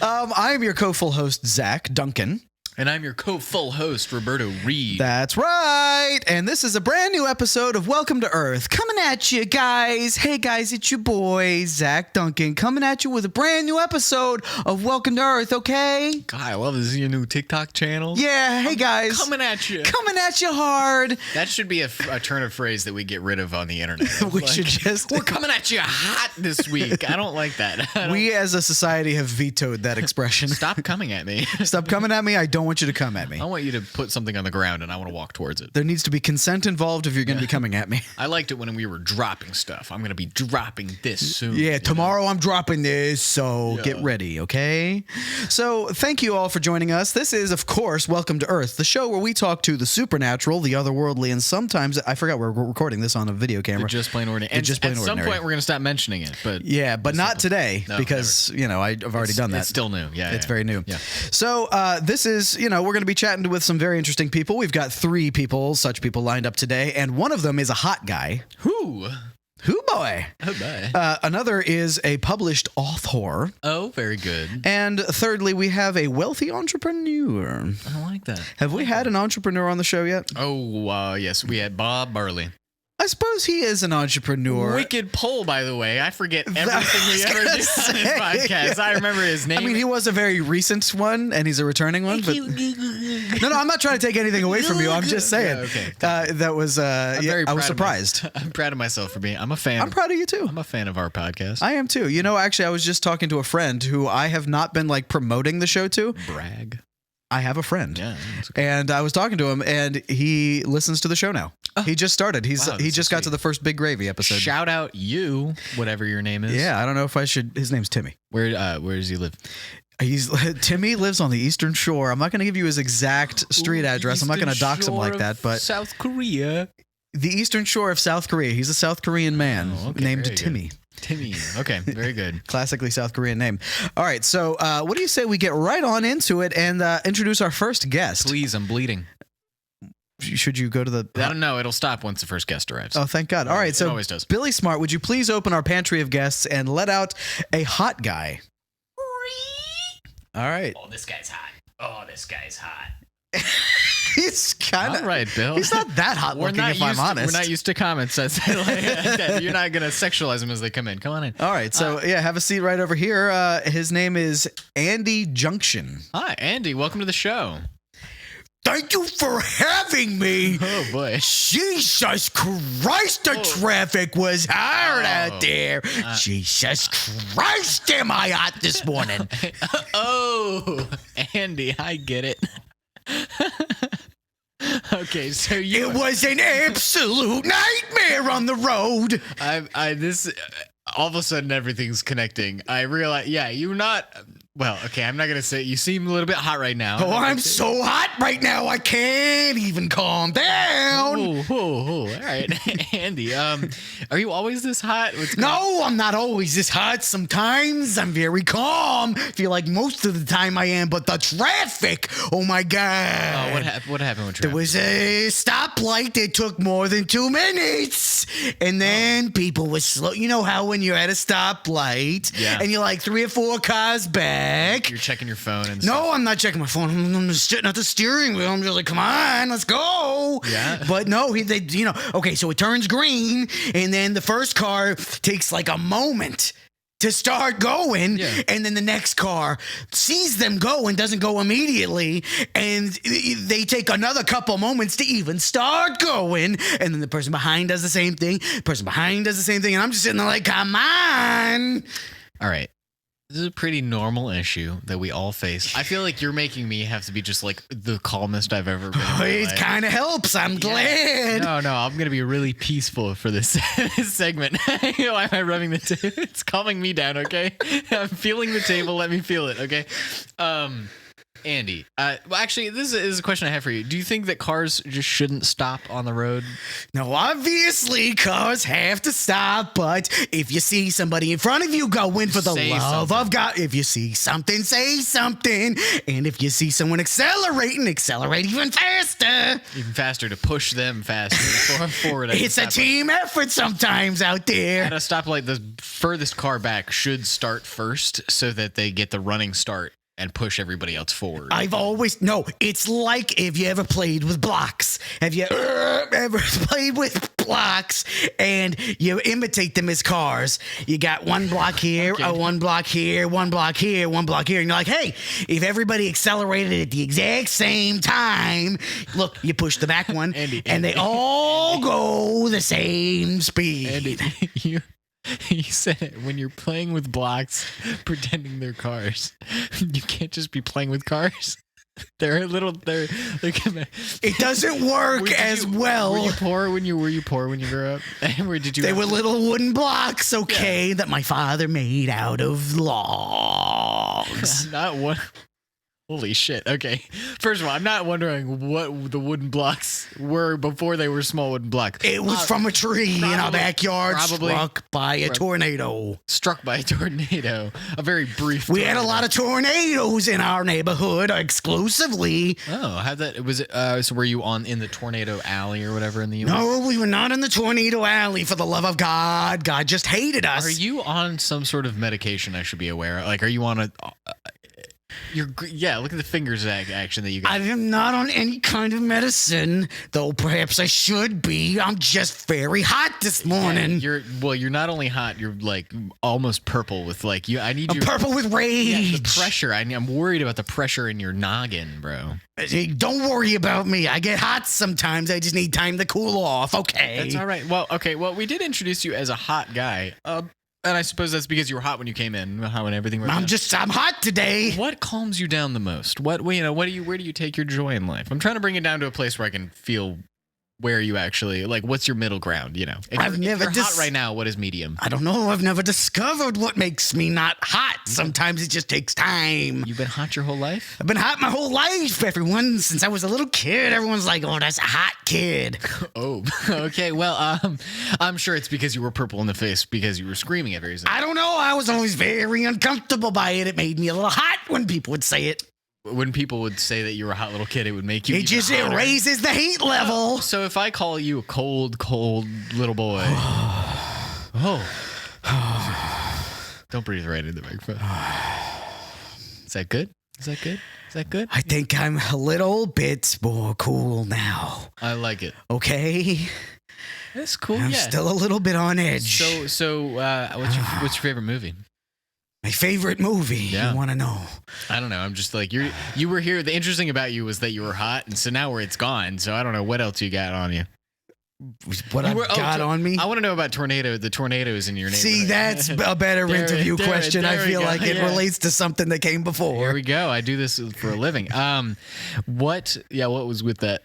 I am your co-full host, Zach Duncan. And I'm your co-full host, Roberto Reed. That's right. And this is a brand new episode of Welcome to Earth. Coming at you, guys. Hey, guys, it's your boy, Zach Duncan, coming at you with a brand new episode of Welcome to Earth, okay? God, I love this. Is your new TikTok channel? Yeah, hey, guys. Coming at you. Coming at you hard. That should be a turn of phrase that we get rid of on the internet. We should just... We're coming at you hot this week. I don't like that. We as a society have vetoed that expression. Stop coming at me. Stop coming at me. I don't want you to come at me. I want you to put something on the ground and I want to walk towards it. There needs to be consent involved if you're going to be coming at me. I liked it when we were dropping stuff. I'm going to be dropping this soon. Yeah, tomorrow I'm dropping this, so get ready, okay? So thank you all for joining us. This is, of course, Welcome to Earth, the show where we talk to the supernatural, the otherworldly, and sometimes, I forgot we're recording this on a video camera. Just plain ordinary. And just plain at ordinary. Some point we're going to stop mentioning it. But yeah, but not today because, never. you know, I've already done that. It's still new. Yeah, it's very new. Yeah. So this is, you know, we're going to be chatting with some very interesting people. We've got such people lined up today, and one of them is a hot guy. Who boy? Oh, boy. Another is a published author. Oh, very good. And thirdly, we have a wealthy entrepreneur. I like that. Have we had an entrepreneur on the show yet? Oh, yes. We had Bob Barley. I suppose he is an entrepreneur. Wicked poll, by the way. I forget everything we ever did on this podcast. I remember his name. I mean, he was a very recent one, and he's a returning one. But no, I'm not trying to take anything away from you. I'm just saying. Yeah, okay. That was. I was surprised. I'm proud of myself for being. I'm a fan. I'm proud of you too. I'm a fan of our podcast. I am too. You know, actually, I was just talking to a friend who I have not been like promoting the show to. Brag. I have a friend. Yeah. And I was talking to him, and he listens to the show now. Oh. He just started. He just got to the first Big Gravy episode. Shout out you, whatever your name is. Yeah, I don't know if I should. His name's Timmy. Where does he live? Timmy lives on the Eastern Shore. I'm not going to give you his exact street address. I'm not going to dox him like that. But South Korea. The Eastern Shore of South Korea. He's a South Korean man named Timmy. Timmy. Okay, very good. Classically South Korean name. All right, so what do you say we get right on into it and introduce our first guest? Please, I'm bleeding. Should you go to the... I don't know. It'll stop once the first guest arrives. Oh, thank God. All right, so it always does. Billy Smart, would you please open our pantry of guests and let out a hot guy? All right. Oh, this guy's hot. Oh, this guy's hot. He's kind of... All right, Bill. He's not that hot looking, if I'm honest. We're not used to comments that say like that. You're not going to sexualize them as they come in. Come on in. All right, so have a seat right over here. His name is Andy Junction. Hi, Andy. Welcome to the show. Thank you for having me. Oh, boy. Jesus Christ, the traffic was hard out there. Jesus Christ, am I hot this morning? Oh, Andy, I get it. Okay, so it was an absolute nightmare on the road. All of a sudden everything's connecting. I realize, you're not. Well, okay, I'm not gonna say you seem a little bit hot right now. Oh, I'm so hot right now I can't even calm down. All right, Andy. Are you always this hot? No, I'm not always this hot. Sometimes I'm very calm. Feel like most of the time I am, but the traffic. Oh my God. Oh, what happened with traffic? There was a stoplight that took more than 2 minutes, and then people were slow. You know how when you're at a stoplight and you're like 3 or 4 cars back. You're checking your phone and no, I'm not checking my phone. I'm just sitting at the steering wheel. I'm just like, come on, let's go. Yeah. But no, okay, so it turns green, and then the first car takes like a moment to start going, and then the next car sees them go and doesn't go immediately, and they take another couple moments to even start going, and then the person behind does the same thing, and I'm just sitting there like, come on. All right. This is a pretty normal issue that we all face. I feel like you're making me have to be just like the calmest I've ever been. It kind of helps. I'm glad. No, I'm going to be really peaceful for this segment. Why am I rubbing the table? It's calming me down, okay? I'm feeling the table. Let me feel it, okay? Andy, well, actually, this is a question I have for you. Do you think that cars just shouldn't stop on the road? No, obviously, cars have to stop, but if you see somebody in front of you going for the Say love something. of God, if you see something, say something. And if you see someone accelerate even faster. Even faster to push them faster forward. at It's the a stoplight. team effort sometimes out there. At a stoplight, the furthest car back should start first so that they get the running start and push everybody else forward. It's like if you ever played with blocks. Have you ever played with blocks and you imitate them as cars? You got one block here, Okay. one block here, one block here, one block here. And you're like, hey, if everybody accelerated at the exact same time, look, you push the back one and they all go the same speed. Andy, you said it when you're playing with blocks, pretending they're cars. You can't just be playing with cars. They're gonna. It doesn't work as well. Were you poor when you grew up? Where did you? They were little wooden blocks, that my father made out of logs. Not one. Holy shit. Okay. First of all, I'm not wondering what the wooden blocks were before they were small wooden blocks. It was from a tree in our backyard, struck by a tornado. Struck by a tornado. A very brief We had a tornado. lot of tornadoes in our neighborhood exclusively. Oh, how that was it? So were you in the tornado alley or whatever in the US? No, we were not in the tornado alley, for the love of God. God just hated us. Are you on some sort of medication I should be aware of? Like, are you on a? Look at the fingers action that you got. I am not on any kind of medicine, though perhaps I should be. I'm just very hot this morning. You're not only hot, you're like almost purple with like you. I need I'm you. purple with rage. Yeah, the pressure. I'm worried about the pressure in your noggin, bro. Hey, don't worry about me. I get hot sometimes. I just need time to cool off. Okay. That's all right. Well, okay. Well, we did introduce you as a hot guy. And I suppose that's because you were hot when you came in, how and everything. I'm hot today. What calms you down the most? Where do you take your joy in life? I'm trying to bring it down to a place where I can feel where you actually like. What's your middle ground? If you're hot right now, what is medium? I don't know. I've never discovered what makes me not hot. Sometimes it just takes time. You've been hot your whole life? I've been hot my whole life. Since I was a little kid, everyone's like, "Oh, that's a hot kid." Oh, okay. Well, I'm sure it's because you were purple in the face because you were screaming every reason. I don't know. I was always very uncomfortable by it. It made me a little hot when people would say it. When people would say that you were a hot little kid, it would make you. It hotter. raises the heat level. So if I call you a cold little boy, don't breathe right into the microphone. Is that good? I think I'm a little bit more cool now. I like it. Okay. That's cool. I'm still a little bit on edge. So what's your favorite movie? My favorite movie. Yeah. You want to know? I don't know. I'm just like you were here. The interesting about you was that you were hot, and so now where it's gone. So I don't know what else you got on you. What I've got on me? I want to know about the tornadoes in your neighborhood. See, that's a better interview question. I feel like it relates to something that came before. Here we go. I do this for a living. What was with that?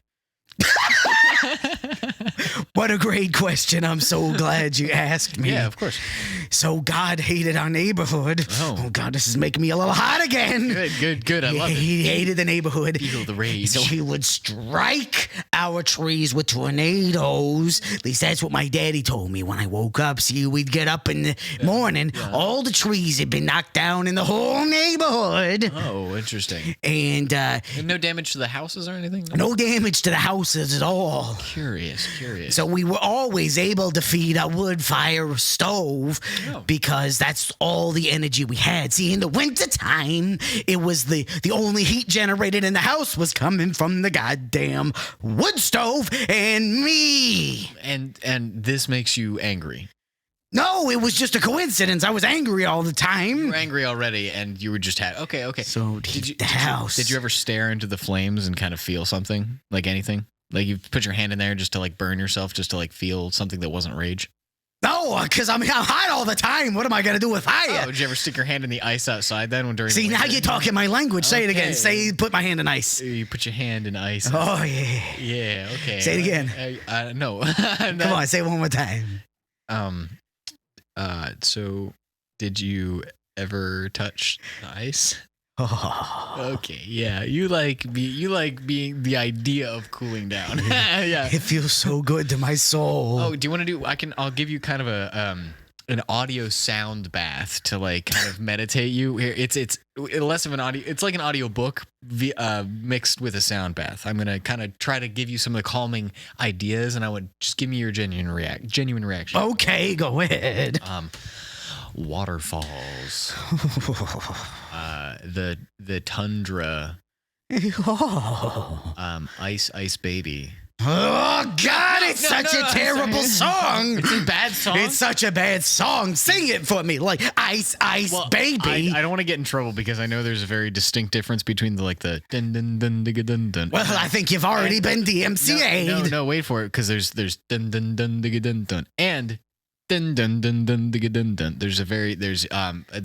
What a great question. I'm so glad you asked me. Yeah, of course. So God hated our neighborhood. Oh God, this is making me a little hot again. Good. I love it. He hated the neighborhood. Feel the rage. So he would strike our trees with tornadoes. At least that's what my daddy told me when I woke up. See, we'd get up in the morning. Yeah. All the trees had been knocked down in the whole neighborhood. Oh, interesting. And no damage to the houses or anything? No damage to the houses at all. Curious. So we were always able to feed a wood fire stove because that's all the energy we had. See, in the wintertime, it was the only heat generated in the house was coming from the goddamn wood stove and me. And this makes you angry. No, it was just a coincidence. I was angry all the time. You were angry already, and you were just okay. So did you ever stare into the flames and kind of feel something, like anything? Like you put your hand in there just to like burn yourself, just to like feel something that wasn't rage? No, because I'm hot all the time. What am I gonna do with fire? Oh, did you ever stick your hand in the ice outside then? See, now you're talking my language. Say it again. Put my hand in ice. You put your hand in ice. Oh, yeah. Yeah, okay. Say it again. No. Come on, say it one more time. So did you ever touch the ice? Okay, yeah, you like being the idea of cooling down. Yeah, It feels so good to my soul. Oh, do you want to do? I'll give you kind of an audio sound bath to like kind of meditate you. Here, it's less of an audio. It's like an audio book mixed with a sound bath. I'm gonna kind of try to give you some of the calming ideas, and I would just give me your genuine reaction. Okay, go ahead. Waterfalls. The tundra. Ice baby. Oh God! It's such a terrible song. It's a bad song. It's such a bad song. Sing it for me, like Ice Baby. I don't want to get in trouble because I know there's a very distinct difference between the dun dun dun digga dun dun. Well, I think you've already been DMCA'd. No, wait for it because there's dun dun dun digga dun dun and dun dun dun dun digga dun dun.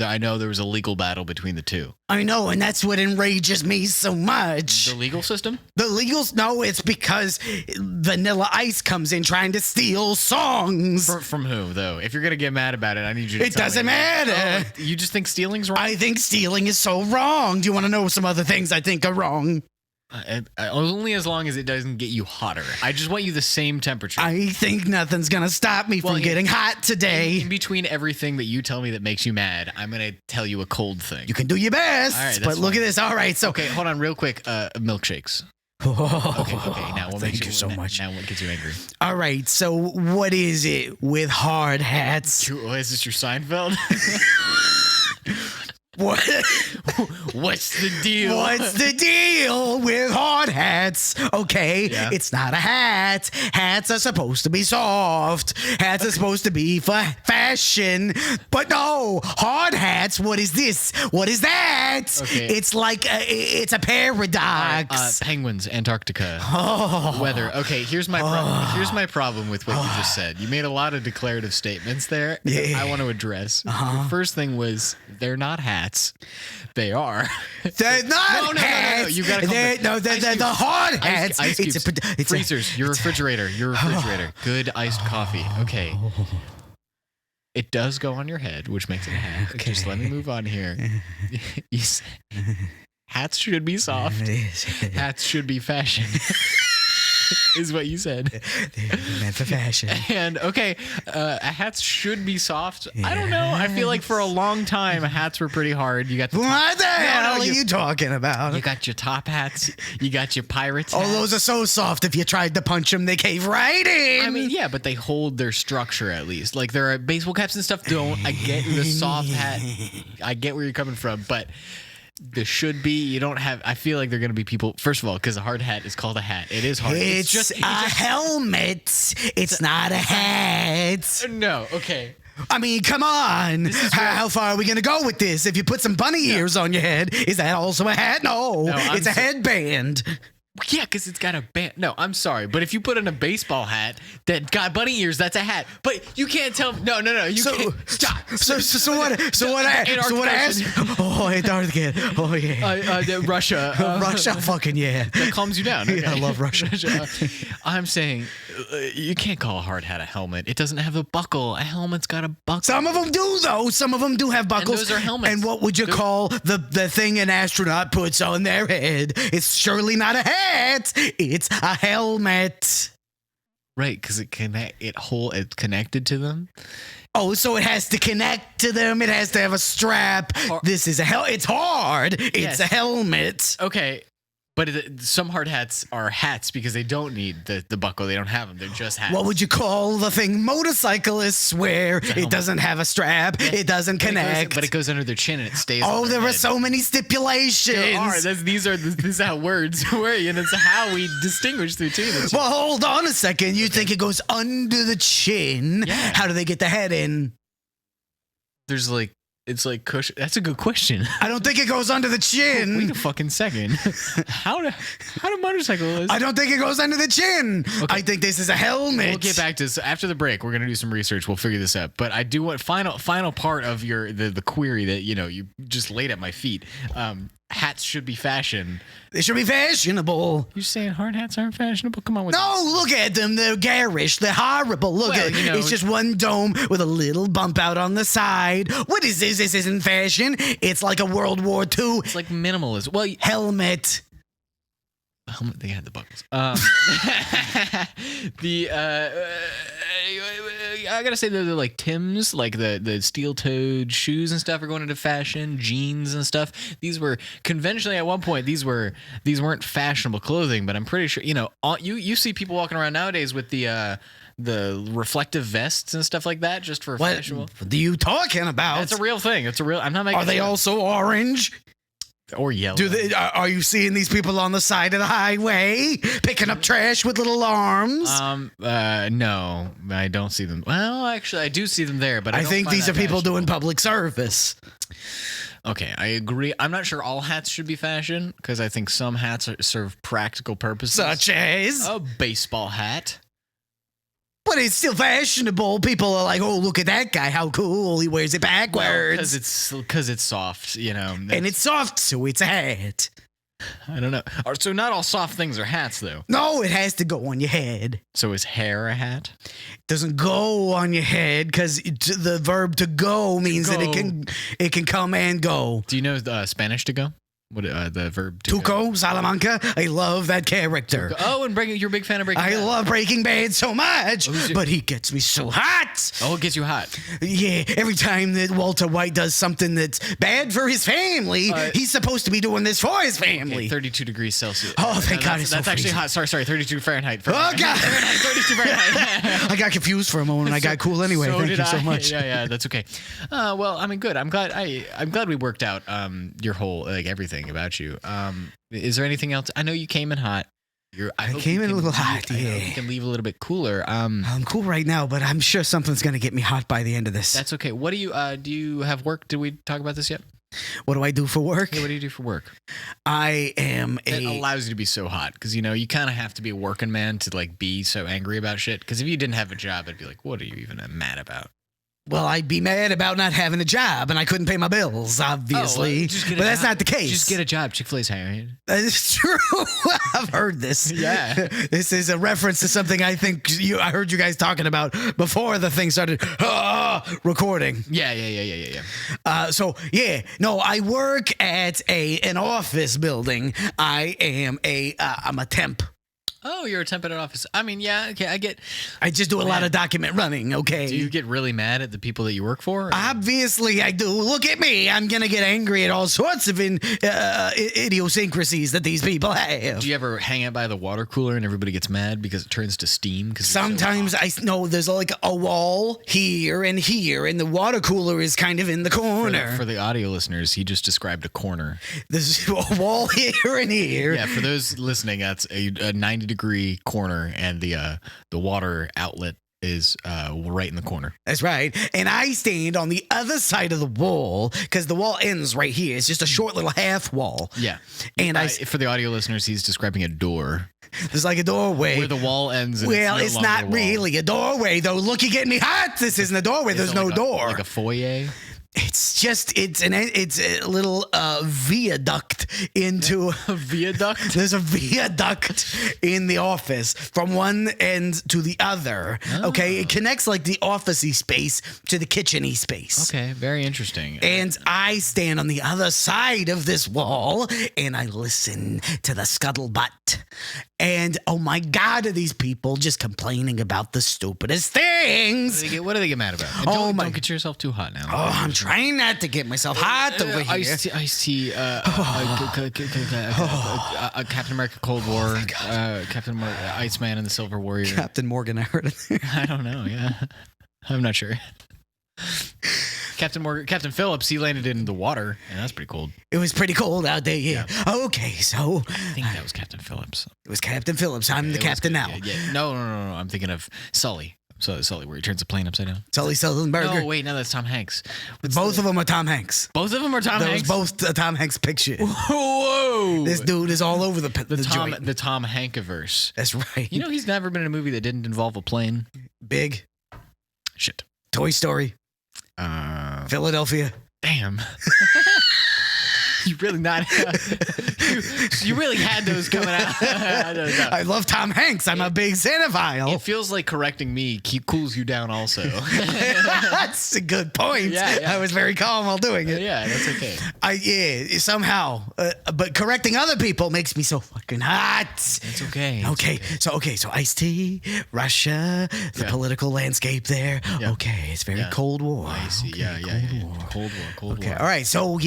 I know there was a legal battle between the two. I know, and that's what enrages me so much. The legal system? No, it's because Vanilla Ice comes in trying to steal songs. From who, though? If you're going to get mad about it, I need you to It doesn't matter. Oh, you just think stealing's wrong? I think stealing is so wrong. Do you want to know some other things I think are wrong? Only as long as it doesn't get you hotter. I just want you the same temperature. I think nothing's going to stop me from getting hot today. In between everything that you tell me that makes you mad, I'm going to tell you a cold thing. You can do your best, all right, but look at this. All right, so... Okay, hold on real quick. Milkshakes. Okay. Now, thank you so much. Now, what gets you angry? All right, so what is it with hard hats? Is this your Seinfeld? What? What's the deal? What's the deal with hard hats? Okay, It's not a hat. Hats are supposed to be soft. Hats are supposed to be for fashion. But no, hard hats, what is this? What is that? Okay. It's like, it's a paradox. Penguins, Antarctica. Weather. Okay, here's my problem with what you just said. You made a lot of declarative statements there. Yeah. I want to address. The first thing was, they're not hats. They are. They're not hats. No. You gotta they're the hard hats. Ice cubes. It's freezers. Your refrigerator. Good iced coffee. Okay. It does go on your head, which makes it a hat. Okay. Just let me move on here. You said, hats should be soft. Hats should be fashion. Is what you said. They're meant for fashion. And hats should be soft. Yeah. I don't know. I feel like for a long time, hats were pretty hard. You got what the hell are you talking about? You got your top hats. You got your pirates hats. Oh, those are so soft. If you tried to punch them, they cave right in. I mean, yeah, but they hold their structure at least. Like there are baseball caps and stuff. I get the soft hat. I get where you're coming from, but. There should be. You don't have. I feel like they're going to be people. First of all, because a hard hat is called a hat. It is hard. It's just a helmet. It's not a hat. No. Okay. I mean, come on. How far are we going to go with this? If you put some bunny ears on your head, is that also a hat? No it's a headband. Yeah, because it's got a band. No, I'm sorry, but if you put in a baseball hat that got bunny ears, that's a hat. But you can't tell. No. You can't. Stop. So what I asked? Oh, Antarctica. Oh yeah. Russia. Russia. Fucking yeah. That calms you down. Okay. Yeah, I love Russia. I'm saying you can't call a hard hat a helmet. It doesn't have a buckle. A helmet's got a buckle. Some of them do though. Some of them do have buckles. And those are helmets. And what would you call the thing an astronaut puts on their head? It's surely not a hat. It's a helmet. Right, because it's connected to them. Oh, so it has to connect to them. It has to have a strap. This is it's hard. It's a helmet. Okay. But some hard hats are hats because they don't need the buckle. They don't have them. They're just hats. What would you call the thing motorcyclists wear? It doesn't have a strap. Yeah. It doesn't connect. But it goes under their chin and it stays. Oh, there are so many stipulations. There are. This is how words work, and it's how we distinguish between the two. Well, hold on a second. You think it goes under the chin? Yeah. How do they get the head in? It's like cushion. That's a good question. I don't think it goes under the chin. Wait a fucking second. How do motorcycles? I don't think it goes under the chin. Okay. I think this is a helmet. We'll get back to this after the break. We're gonna do some research. We'll figure this out. But I do want final part of the query that you just laid at my feet. hats should be fashion. They should be fashionable. You saying hard hats aren't fashionable? Come on with No, look at them. They're garish. They're horrible. Look Well, at you know- it's just one dome with a little bump out on the side. What is this? This isn't fashion. It's like a World War II It's like minimalism. Well, helmet. they had the buckles. I gotta say they're like Tim's, like the steel-toed shoes and stuff are going into fashion. Jeans and stuff. These were conventionally at one point. These weren't fashionable clothing, but I'm pretty sure you see people walking around nowadays with the reflective vests and stuff like that just for What fashionable. are you talking about? That's a real thing. It's a real. I'm not making. Are they also orange? or yellow? Are you seeing these people on the side of the highway picking up trash with little arms? No, I don't see them. Well, actually, I do see them there, but I I don't think find these that are people fashionable. doing public service. Okay, I agree. I'm not sure all hats should be fashion because I think some hats serve practical purposes. Such as, a baseball hat. but it's still fashionable. People are like, "Oh, look at that guy! How cool! He wears it backwards." Because it's soft, you know. And it's soft, so it's a hat. I don't know. So not all soft things are hats, though. No, it has to go on your head. So is hair a hat? Doesn't go on your head because the verb to go means that it can come and go. Do you know Spanish to go? What the verb to go? Tuco, Salamanca. I love that character. Oh, and you're a big fan of Breaking Bad. I love Breaking Bad so much, but he gets me so hot. Oh, it gets you hot. Yeah, every time that Walter White does something that's bad for his family, he's supposed to be doing this for his family. Okay, 32 degrees Celsius. Oh, thank God, it's so that's actually freezing. hot. Sorry, 32 Fahrenheit. Oh, God. 32 Fahrenheit. I got confused for a moment. I got cool anyway. So Thank did you so I. much. Yeah, that's okay. Well, I mean, good. I'm glad we worked out your whole everything about you. Is there anything else? I know you came in hot. I came in a little hot, I hope yeah. you can leave a little bit cooler. I'm cool right now, but I'm sure something's going to get me hot by the end of this. That's okay. What do you have work? Did we talk about this yet? What do I do for work? Yeah, what do you do for work? I am It allows you to be so hot because you kind of have to be a working man to be so angry about shit. Because if you didn't have a job, I'd be like, what are you even mad about? Well, I'd be mad about not having a job, and I couldn't pay my bills, obviously. But that's not the case. Just get a job. Chick-fil-A's hiring. That is true. I've heard this. Yeah. This is a reference to something I think I heard you guys talking about before the thing started recording. Yeah. I work at an office building. I'm a temp. Oh, you're a temp at an office. I mean, yeah, okay, I just do a lot of document running, okay? Do you get really mad at the people that you work for? Obviously, I do. Look at me. I'm going to get angry at all sorts of idiosyncrasies that these people have. Do you ever hang out by the water cooler and everybody gets mad because it turns to steam? Sometimes I know there's like a wall here, and the water cooler is kind of in the corner. For the audio listeners, he just described a corner. There's a wall here and here. Yeah, for those listening, that's a 90-degree corner, and the water outlet is right in the corner. That's right. And I stand on the other side of the wall because the wall ends right here. It's just a short little half wall. Yeah. And for the audio listeners, he's describing a door. There's like a doorway. Where the wall ends. And Well, it's it's no longer not a wall. really a doorway, though. Look, you're getting me hot. This isn't a doorway. There's no door. Like a foyer? It's a little viaduct into A viaduct? There's a viaduct in the office from one end to the other. Okay, it connects like the officey space to the kitcheny space. Okay, very interesting. And I stand on the other side of this wall and I listen to the scuttlebutt. And oh my God, are these people just complaining about the stupidest things? What do they get mad about? And Oh my- don't get yourself too hot now. Oh, I'm trying not to get myself hot over here. Iced tea, Captain America Cold War, Captain Iceman and the Silver Warrior. Captain Morgan, I heard it. I don't know, yeah. I'm not sure. Captain Phillips, he landed in the water, and that's pretty cold. It was pretty cold out there, yeah. Okay, so I think that was Captain Phillips. it was Captain Phillips. I'm the It was captain good, now. Yeah. No. I'm thinking of Sully. Sully, where he turns the plane upside down. Sully Sullenberger. No, wait, no, that's Tom Hanks. Both of them are Tom Hanks. Both of them are Tom Those Hanks. both Tom Hanks picture. Whoa! This dude is all over the joint. The Tom Hankiverse. That's right. You know, he's never been in a movie that didn't involve a plane. Big, Shit. Toy Story, Philadelphia. Damn. You really not. You really had those coming out. I don't know. I love Tom Hanks. I'm a big cinephile. It feels like correcting me cools you down also. That's a good point. Yeah. I was very calm while doing it. Yeah, that's okay. Somehow. But correcting other people makes me so fucking hot. It's okay. Okay, so Ice-T, Russia, the political landscape there. Yeah. Okay, it's very Cold War. I see. Okay, Cold War. Okay, all right. So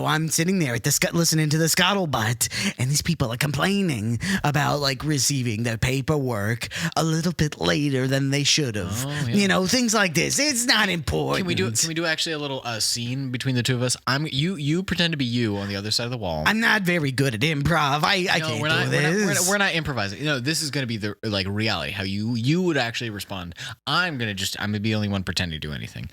I'm sitting there at the listening to the scuttlebutt, and these people are complaining about like receiving their paperwork a little bit later than they should have. Oh, yeah. You know, things like this. It's not important. Can we do actually a little scene between the two of us? You pretend to be you on the other side of the wall. I'm not very good at improv. I can't do this. We're not improvising. You know, this is going to be the like reality. How you would actually respond. I'm gonna be the only one pretending to do anything.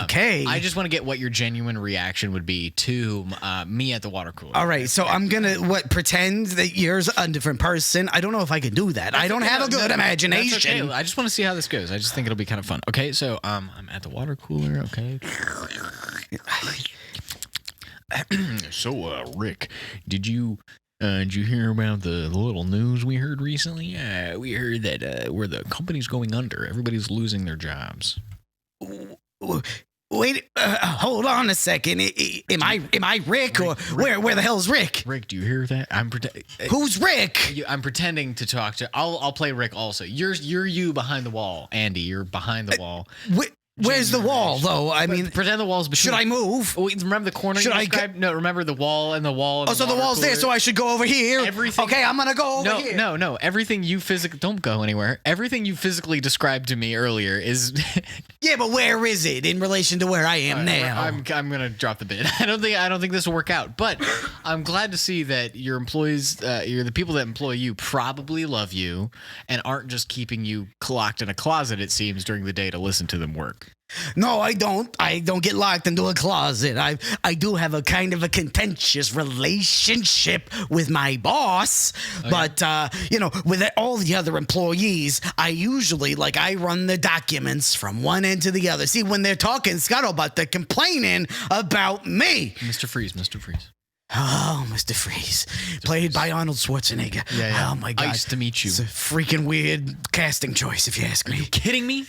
Okay. I just want to get what your genuine reaction would be to me at the water cooler. All right, so I'm gonna pretend that you're a different person. I don't know if I can do that. I don't have a good imagination. That's okay. I just want to see how this goes. I just think it'll be kind of fun. Okay, so I'm at the water cooler. Okay. So Rick, did you hear about the little news we heard recently? We heard that where the company's going under, everybody's losing their jobs. Wait, hold on a second. Am I Rick, or where the hell's Rick? Rick, do you hear that? Who's Rick? I'm pretending to talk to. I'll play Rick also. You're you behind the wall, Andy. You're behind the wall. Where's the wall, though? I mean, pretend the wall's between. Should I move? Wait, remember the corner Should you I described? No, remember the wall and the wall. And so the wall's there, so I should go over here. Everything. Okay, I'm gonna go over here. No. Everything you physically don't go anywhere. Everything you physically described to me earlier is. Yeah, but where is it in relation to where I am now? I'm gonna drop the bid. I don't think this will work out. But I'm glad to see that your employees, the people that employ you, probably love you and aren't just keeping you locked in a closet. It seems during the day to listen to them work. No, I don't. I don't get locked into a closet. I do have a kind of a contentious relationship with my boss, but with all the other employees, I usually I run the documents from one end to the other. See, when they're talking scuttlebutt, they're complaining about me. Mr. Freeze. Oh, Mr. Freeze, played by Arnold Schwarzenegger. Yeah. Oh my God, Nice to meet you. It's a freaking weird casting choice, if you ask me. Are you kidding me?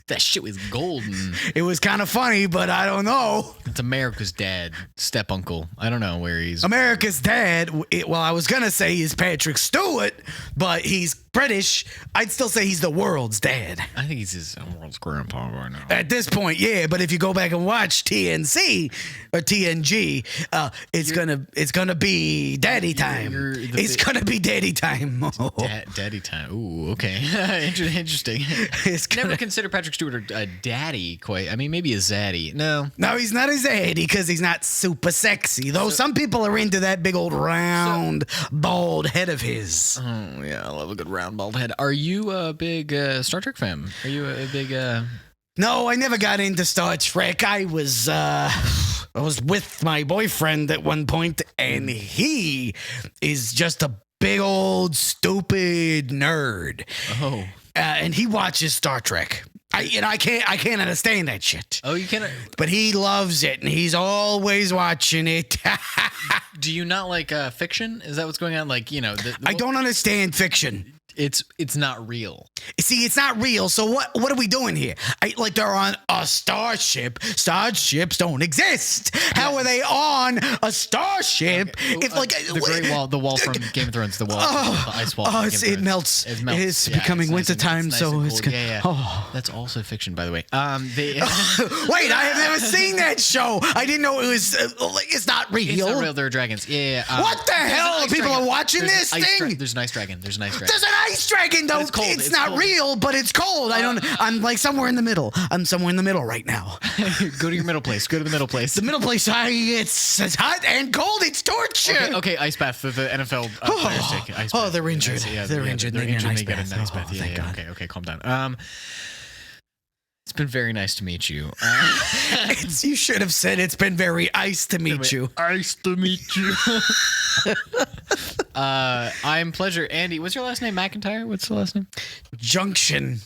That shit was golden. It was kind of funny, but I don't know. It's America's dad, step uncle. I don't know where he's. America's dad. I was gonna say he's Patrick Stewart, but he's British. I'd still say he's the world's dad. I think he's his world's grandpa right now. At this point, yeah. But if you go back and watch TNC or TNG, it's gonna be daddy time. It's gonna be daddy time. Daddy time. Ooh, okay. Interesting. Never consider Patrick Stewart a daddy. Quite. I mean, maybe a zaddy. No, he's not a zaddy because he's not super sexy. Though some people are into that big old round bald head of his. Oh yeah, I love a good round bald head. Are you a big Star Trek fan? Are you a big? No, I never got into Star Trek. I was with my boyfriend at one point, and he is just a big old stupid nerd. Oh. And he watches Star Trek. I can't understand that shit. Oh, you can't. But he loves it, and he's always watching it. Do you not like fiction? Is that what's going on? I don't understand fiction. It's not real. See, it's not real. So what are we doing here? They're on a starship. Starships don't exist. How are they on a starship? Okay. If the Great Wall, the wall from Game of Thrones, the wall, the ice wall. It melts. It melts. It's becoming wintertime, so it's cool. Yeah. Oh. That's also fiction, by the way. Wait, I have never seen that show. I didn't know it was. It's not real. It's not real. There are dragons. Yeah. What the hell? People are watching this thing. There's an ice dragon. There's an ice dragon, though. It's cold. It's not cold. real, but it's cold. I'm somewhere in the middle. I'm somewhere in the middle right now. Go to your middle place. Go to the middle place. The middle place. It's hot and cold. It's torture. Okay. Ice bath. The NFL players take ice bath. They're injured. They're injured. They get an ice bath. Thank God. Okay. Calm down. It's been very nice to meet you. You should have said it's been very ice to meet you. Ice to meet you. I'm pleasure. Andy, what's your last name? McIntyre? What's the last name? Junction.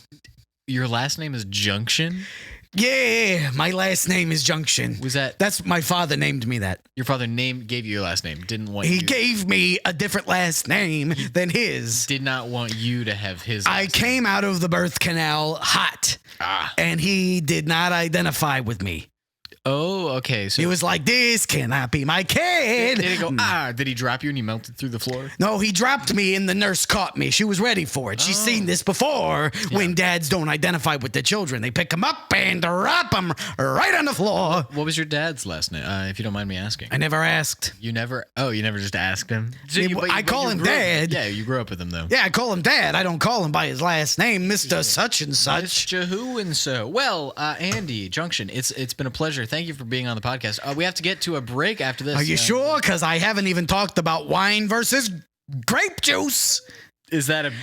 Your last name is Junction? Yeah, my last name is Junction. Was that That's my father named me that. your father gave you your last name? Didn't want He you. gave me a different last name than his. Did not want you to have his. I last came out of the birth canal hot, and he did not identify with me. Oh, okay. So He was like, "This cannot be my kid." did he go? Did he drop you and you melted through the floor? No, he dropped me and the nurse caught me. She was ready for it. She's seen this before when dads don't identify with the children. They pick them up and drop them right on the floor. What was your dad's last name? If you don't mind me asking. I never asked. You never. Oh, you never just asked him. So I call you him grew up- Dad. Yeah, you grew up with him though. Yeah, I call him Dad. I don't call him by his last name, Mr. Such and Such. Mr. Who and so. Well, Andy Junction, it's been a pleasure. Thank you for being on the podcast. We have to get to a break after this. Are you sure? Because I haven't even talked about wine versus grape juice. Is that a?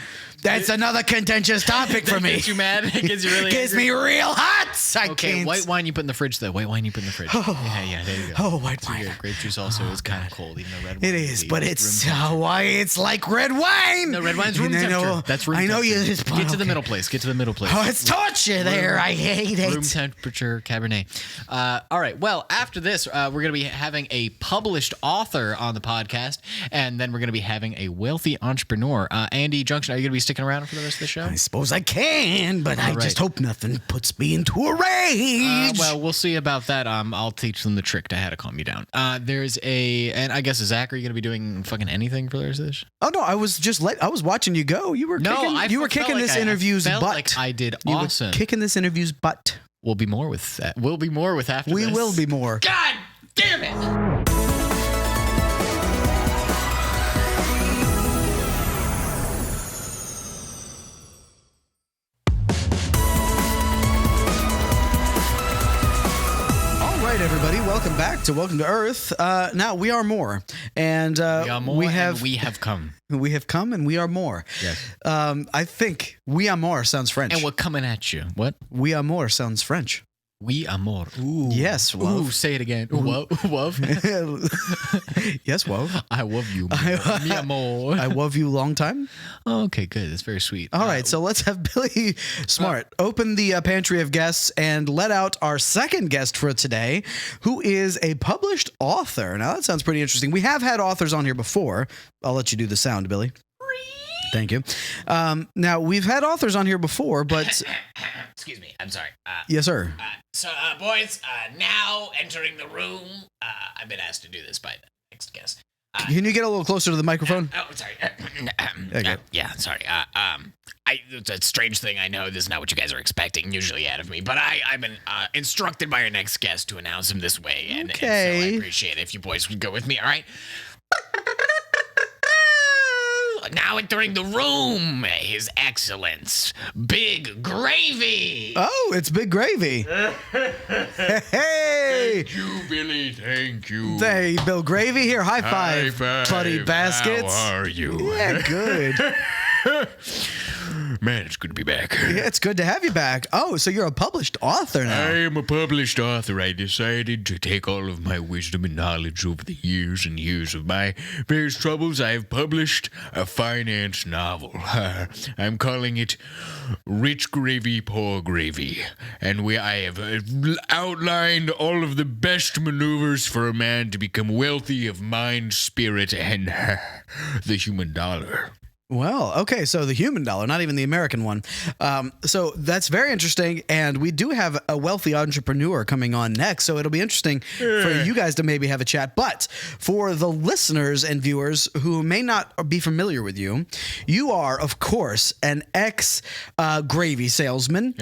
That's another contentious topic for me. Gets you mad? It gets you really Gets angry? me real hot. I Okay, can't. white wine you put in the fridge though. White wine you put in the fridge. Yeah, there you go. Oh, white It's wine. good. Grape juice also is kind of cold, even though red wine. It is, be but room it's temperature. why it's like red wine. No, red wine's room temperature. That's room I know temperature. you just Get to the okay. middle place. Get to the middle place. Oh, it's torture there. I hate Room it. temperature Cabernet. All right. Well, after this, we're going to be having a published author on the podcast, and then we're going to be having a wealthy entrepreneur. Andy Junction, are you going to be sticking around for the rest of the show? I suppose I can, but I right. just hope nothing puts me into a rage. Well, we'll see about that. I'll teach them the trick to how to calm you down. There's and I guess Zach, are you going to be doing fucking anything for the rest of this? Oh no, I was just I was watching you go. You were kicking this interview's butt. Like I did You were awesome. kicking this interview's butt. We'll be more with that. We'll be more with after We this. will be more. God damn it! All right, everybody, welcome back to Welcome to Earth. Now we are more, and We are more. we and have we have come. we have come, and we are more. Yes. I think we are more sounds French. And we're coming at you. What? We are more sounds French. We are more. Ooh. Yes, Ooh, wov. say it again. Whoa. Wov. Yes, wov. I love you. Me amor. I love you long time. Okay, good. That's very sweet. All right, so let's have Billy Smart open the pantry of guests and let out our second guest for today, who is a published author. Now, that sounds pretty interesting. We have had authors on here before. I'll let you do the sound, Billy. Thank you. Now, we've had authors on here before, but... Excuse me. I'm sorry. Yes, sir. Boys, now entering the room. I've been asked to do this by the next guest. Can you get a little closer to the microphone? Oh, sorry. There you go. Yeah, sorry. It's a strange thing. I know this is not what you guys are expecting usually out of me, but I've been instructed by our next guest to announce him this way, and so Okay. I appreciate it if you boys would go with me. All right. Now entering the room, His Excellence, Big Gravy. Oh, it's Big Gravy. Hey! Thank you, Billy. Thank you. Hey, Bill Gravy here. High five, buddy baskets. How are you? Yeah, good. Man, it's good to be back. Yeah, it's good to have you back. Oh, so you're a published author now. I am a published author. I decided to take all of my wisdom and knowledge over the years and years of my various troubles. I have published a finance novel. I'm calling it Rich Gravy, Poor Gravy. And I have outlined all of the best maneuvers for a man to become wealthy of mind, spirit, and the human dollar. Well, okay, so the human dollar, not even the American one. So that's very interesting, and we do have a wealthy entrepreneur coming on next, so it'll be interesting for you guys to maybe have a chat. But for the listeners and viewers who may not be familiar with you, you are, of course, an ex-gravy salesman.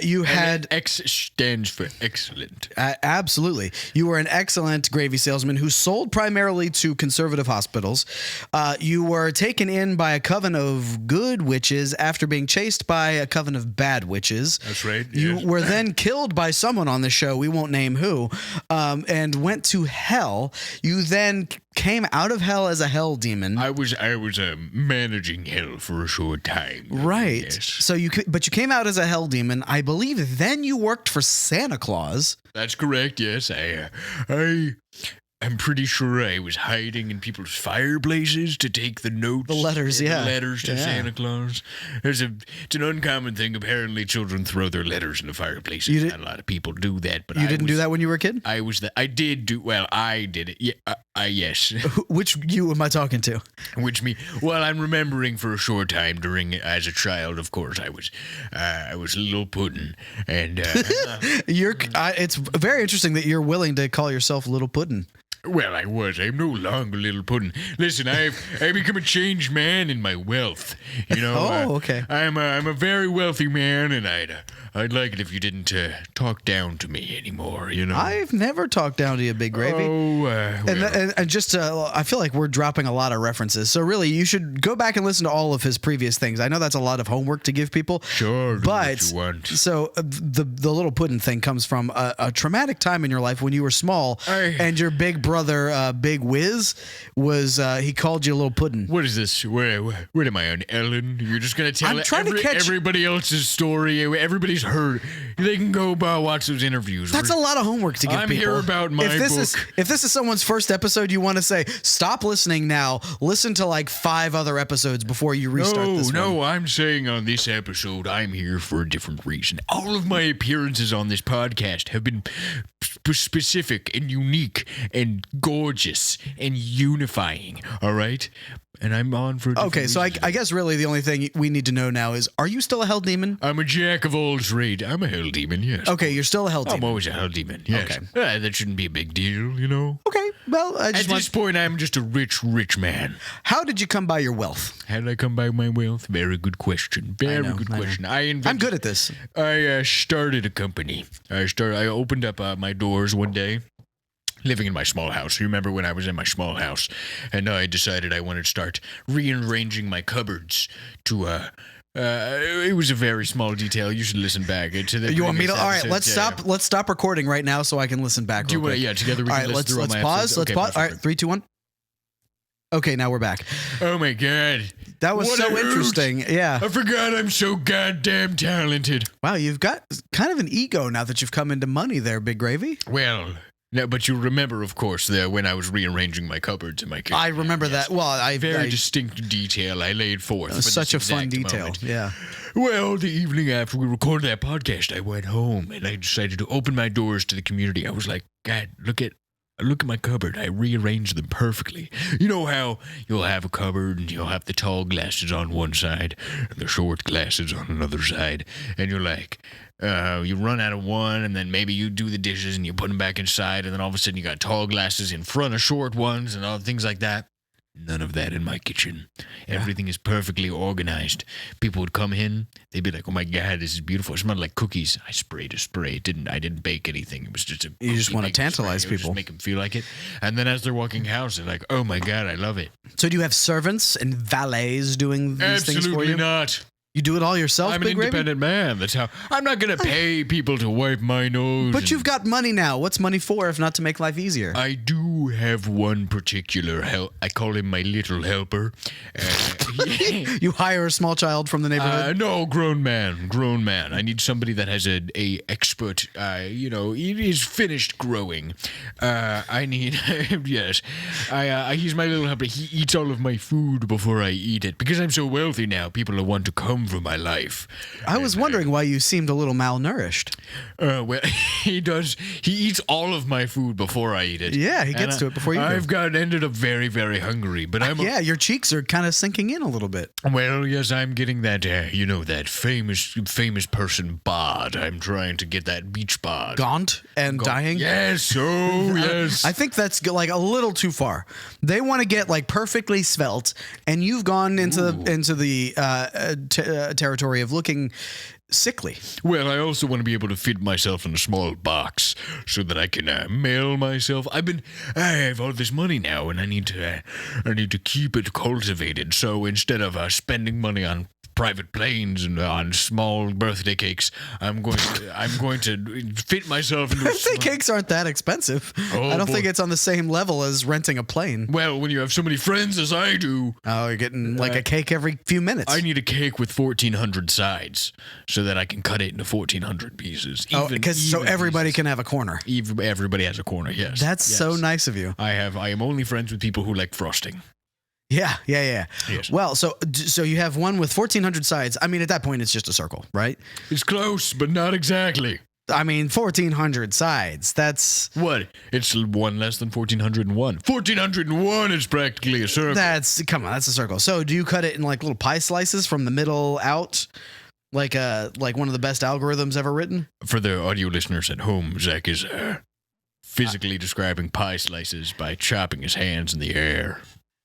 You had... X stands for excellent. Absolutely. You were an excellent gravy salesman who sold primarily to conservative hospitals. You were taken in by a coven of good witches after being chased by a coven of bad witches. That's right, You yes. were then killed by someone on the show, we won't name who, and went to hell. You then came out of hell as a hell demon. I was managing hell for a short time. Right. Yes. So you came out as a hell demon. I believe then you worked for Santa Claus. That's correct. Yes, I I'm pretty sure I was hiding in people's fireplaces to take the notes. The letters, yeah. The letters to Yeah. Santa Claus. It's an uncommon thing. Apparently, children throw their letters in the fireplaces. You did- Not a lot of people do that, but You I didn't do that when you were a kid? I did do. Well, I did it. Yeah, yes. Which you am I talking to? Well, I'm remembering for a short time as a child. Of course, I was little puddin', and It's very interesting that you're willing to call yourself Little Puddin'. well, I was. I'm no longer little puddin'. Listen, I've become a changed man in my wealth. You know. Oh, okay. I'm a very wealthy man, and I'd like it if you didn't talk down to me anymore. You know. I've never talked down to you, Big Gravy. Oh, well. And just, I feel like we're dropping a lot of references. So really, you should go back and listen to all of his previous things. I know that's a lot of homework to give people. Sure, do but what you want. So the Little Puddin' thing comes from a traumatic time in your life when you were small, and your big brother, Big Wiz, was he called you a Little Puddin'. What is this? Where am I on Ellen? You're just gonna tell I'm trying to catch- everybody else's story. Everybody's heard. They can go watch those interviews. That's a lot of homework to give I'm people. here about my book. If this is someone's first episode, you want to say, stop listening now. Listen to like 5 other episodes before you restart this one. No, I'm saying on this episode, I'm here for a different reason. All of my appearances on this podcast have been specific and unique and gorgeous and unifying. All right? And I'm on for a different Okay, so reason. I guess really the only thing we need to know now is, are you still a hell demon? I'm a jack of all trades. I'm a hell demon, yes. Okay, you're still a hell I'm demon. always a hell demon, yes. Okay. That shouldn't be a big deal, you know? Okay, well, I At just this point, I'm just a rich man. how did you come by your wealth? How did I come by my wealth? Very good question. Very know, good I know. question. I'm good at this. I started a company. I opened up my doors one day. Living in my small house. You remember when I was in my small house, and I decided I wanted to start rearranging my cupboards to it was a very small detail. You should listen back to the. You want me to? previous All right, episodes. let's stop recording right now so I can listen back. Do you real want? quick. Yeah, together we All can right, listen let's through all my pause. episodes. Let's Okay, pause. All right, perfect. 3, 2, 1. Okay, now we're back. Oh my god. That was What so a hoot. interesting. Yeah. I forgot I'm so goddamn talented. Wow, you've got kind of an ego now that you've come into money there, Big Gravy. Well, no, but you remember, of course, when I was rearranging my cupboards in my kitchen. I remember that. Well, Very distinct detail I laid forth. for such a this fun exact detail. moment. Yeah. Well, the evening after we recorded that podcast, I went home and I decided to open my doors to the community. I was like, God, look at my cupboard. I rearranged them perfectly. You know how you'll have a cupboard and you'll have the tall glasses on one side and the short glasses on another side. And you're like, you run out of one and then maybe you do the dishes and you put them back inside. And then all of a sudden you got tall glasses in front of short ones and all things like that. None of that in my kitchen. Everything is perfectly organized. People would come in. They'd be like, "Oh my god, this is beautiful. It smelled like cookies." I sprayed a spray. I didn't bake anything. It was just a. You just cookie wanna making tantalize spray. people. Just make them feel like it. And then as they're walking house, they're like, "Oh my god, I love it." So do you have servants and valets doing these things for Absolutely you? not. You do it all yourself, I'm an Big Gravy? independent man. That's how. I'm not gonna pay people to wipe my nose. But and- you've got money now. What's money for if not to make life easier? I do have one particular I call him my little helper. You hire a small child from the neighborhood? No, grown man. I need somebody that has a expert, is finished growing. I need, yes. He's my little helper. He eats all of my food before I eat it. Because I'm so wealthy now, people want to come for my life. I was wondering why you seemed a little malnourished. Well, he does. He eats all of my food before I eat it. Yeah, he gets And to it before you do. I've ended up very, very hungry. But I'm Yeah, your cheeks are kind of sinking in a little bit. Well, yes, I'm getting that, that famous person bod. I'm trying to get that beach bod. Gaunt and dying? Yes, oh, yes. I think that's like a little too far. They want to get like perfectly svelte, and you've gone into the territory of looking sickly. Well, I also want to be able to fit myself in a small box so that I can mail myself. I have all this money now, and I need to keep it cultivated. So instead of spending money on private planes and on small birthday cakes. I'm going to fit myself into. Birthday cakes aren't that expensive. Oh, I don't boy. think it's on the same level as renting a plane. Well, when you have so many friends as I do, Oh, you're getting like a cake every few minutes. I need a cake with 1,400 sides so that I can cut it into 1,400 pieces. because so everybody can have a corner. Everybody has a corner. Yes. That's so Yes. nice of you. I am only friends with people who like frosting. Yeah. Yes. Well, so you have one with 1,400 sides. I mean, at that point, it's just a circle, right? It's close, but not exactly. I mean, 1,400 sides. That's What? It's one less than 1,401. 1,401 is practically a circle. come on, that's a circle. So do you cut it in like little pie slices from the middle out, like one of the best algorithms ever written? For the audio listeners at home, Zach is physically describing pie slices by chopping his hands in the air.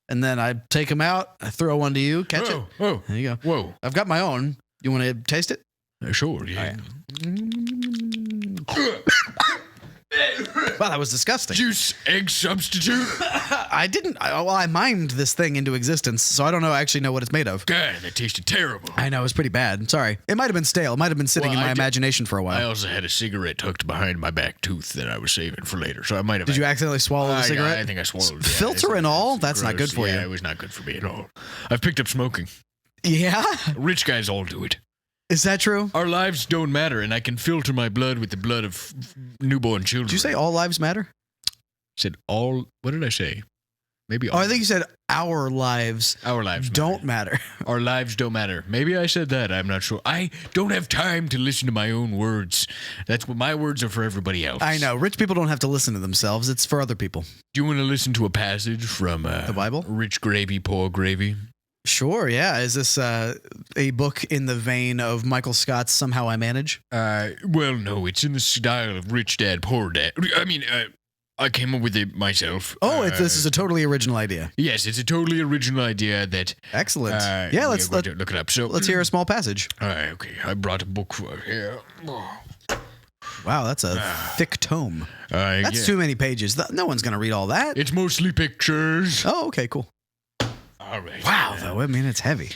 And then I take them out. I throw one to you. Catch it. Oh, There you go. whoa. I've got my own. You want to taste it? Sure, yeah. Wow, that was disgusting. Juice egg substitute? I didn't. I mimed this thing into existence, so I don't actually know what it's made of. God, that tasted terrible. I know, it's pretty bad. Sorry. It might have been stale. It might have been sitting Well, in my I did- imagination for a I while. also had a cigarette tucked behind my back tooth that I was saving for later, so I might have. Did you accidentally swallow the cigarette? I think I swallowed it. Filter and all? That's not gross. good for you. Yeah, it was not good for me at all. I've picked up smoking. Yeah? Rich guys all do it. Is that true? Our lives don't matter, and I can filter my blood with the blood of newborn children. Did you say all lives matter? Said all? What did I say? Maybe all. Oh, I think you said our lives our lives don't matter. Our lives don't matter. Maybe I said that. I'm not sure. I don't have time to listen to my own words. That's what my words are for everybody else. I know. Rich people don't have to listen to themselves. It's for other people. Do you want to listen to a passage from The Bible? Rich Gravy, Poor Gravy? Sure, yeah. Is this a book in the vein of Michael Scott's Somehow I Manage? Well, no, it's in the style of Rich Dad, Poor Dad. I mean, I came up with it myself. Oh, this is a totally original idea. Yes, it's a totally original idea that. Excellent. Yeah, Yeah, let's look it up. So let's hear a small passage. All right, okay. I brought a book for here. Wow, that's a thick tome. That's too many pages. No one's going to read all that. It's mostly pictures. Oh, okay, cool. All right. Wow, though. I mean, it's heavy.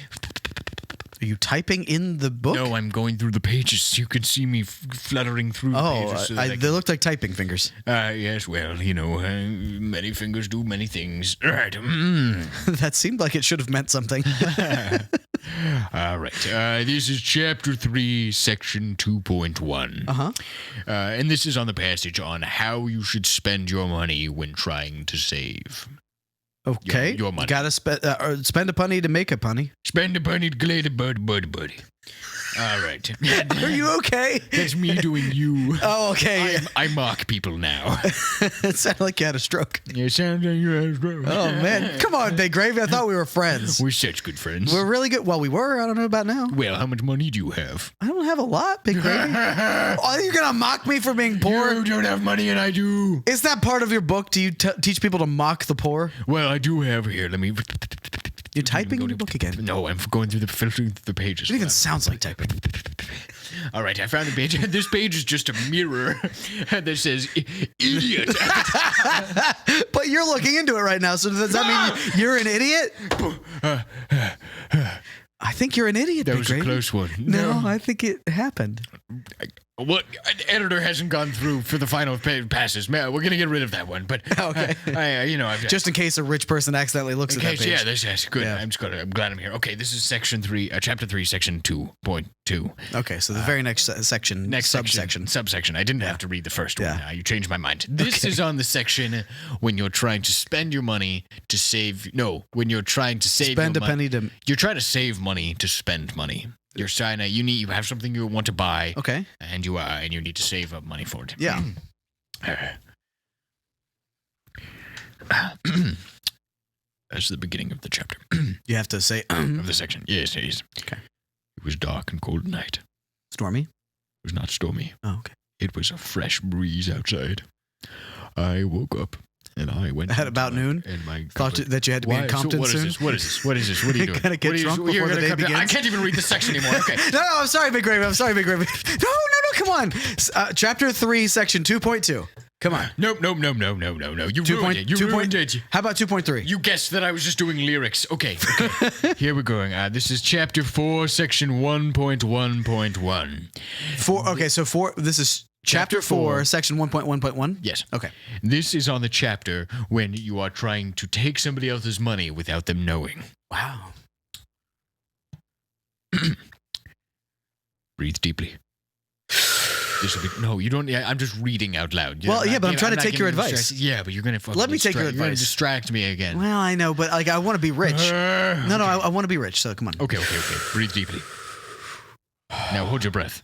Are you typing in the book? No, I'm going through the pages. You can see me fluttering through the Oh, pages. So that they looked like typing fingers. yes, well, you know, many fingers do many things. All right. That seemed like it should have meant something. All right. This is Chapter 3, Section 2.1. Uh-huh. And this is on the passage on how you should spend your money when trying to save. Okay. Your money. You got to spend a punny to make a punny. Spend a penny to glade a buddy. All right. Are you okay? That's me doing you. Oh, okay. I mock people now. It sounded like you had a stroke. It sounds like you have a stroke. Oh, man. Come on, Big Gravy. I thought we were friends. We're such good friends. We're really good. Well, we were. I don't know about now. Well, how much money do you have? I don't have a lot, Big Gravy. Oh, you're going to mock me for being poor? You don't have money and I do. Is that part of your book? Do you teach people to mock the poor? Well, I do have here. Let me. You're typing in your book again. No, I'm going through filtering through the pages. It even sounds like typing. All right, I found the page. This page is just a mirror that says "idiot." But you're looking into it right now, so does that mean you're an idiot? I think you're an idiot, That Big was a Gravy. close one. No, I think it happened. What editor hasn't gone through for the final passes? Man, we're gonna get rid of that one. But Okay. I've Just in case a rich person accidentally looks in at that case, page. yeah, that's good. Yeah. I'm glad I'm here. Okay, this is section 3, chapter 3, section 2.2. Okay, so the very next section, subsection. Subsection. I didn't have to read the first one. Yeah. You changed my mind. This is on the section when you're trying to spend your money to save. No, when you're trying to save. Spend your a penny to. You're trying to save money to spend money. You're trying to. You have something you want to buy. Okay. And you need to save up money for it. Yeah. That's the beginning of the chapter. You have to say Of the section. Yes. Okay. It was dark and cold night. stormy. It was not stormy. Oh, okay. It was a fresh breeze outside. I woke up and I went At about noon? And my Thought that you had to be in Compton what soon. Is this? What is this? What is this? What are you doing? Gotta get What are you- drunk you're before the gonna day come to- I begins? can't even read the section anymore. Okay. No, I'm sorry, Big Gravy. I'm sorry, Big Gravy. No, come on. Chapter 3, section 2.2. Come on. Nope. You ruined it. You 2 ruined it. How about 2.3? You guessed that I was just doing lyrics. Okay. Here we're going. This is chapter 4, section 1.1.1. Okay, so this is chapter 4, section 1.1.1? Yes. Okay. This is on the chapter when you are trying to take somebody else's money without them knowing. Wow. Breathe deeply. No, you don't. I'm just reading out loud. Well, yeah, but I'm trying to take your advice. Yeah, but you're gonna Let me take your You're gonna advice. distract me again. Well, I know, but like I want to be rich. No, I want to be rich. So come on. Okay. Breathe deeply. Now hold your breath.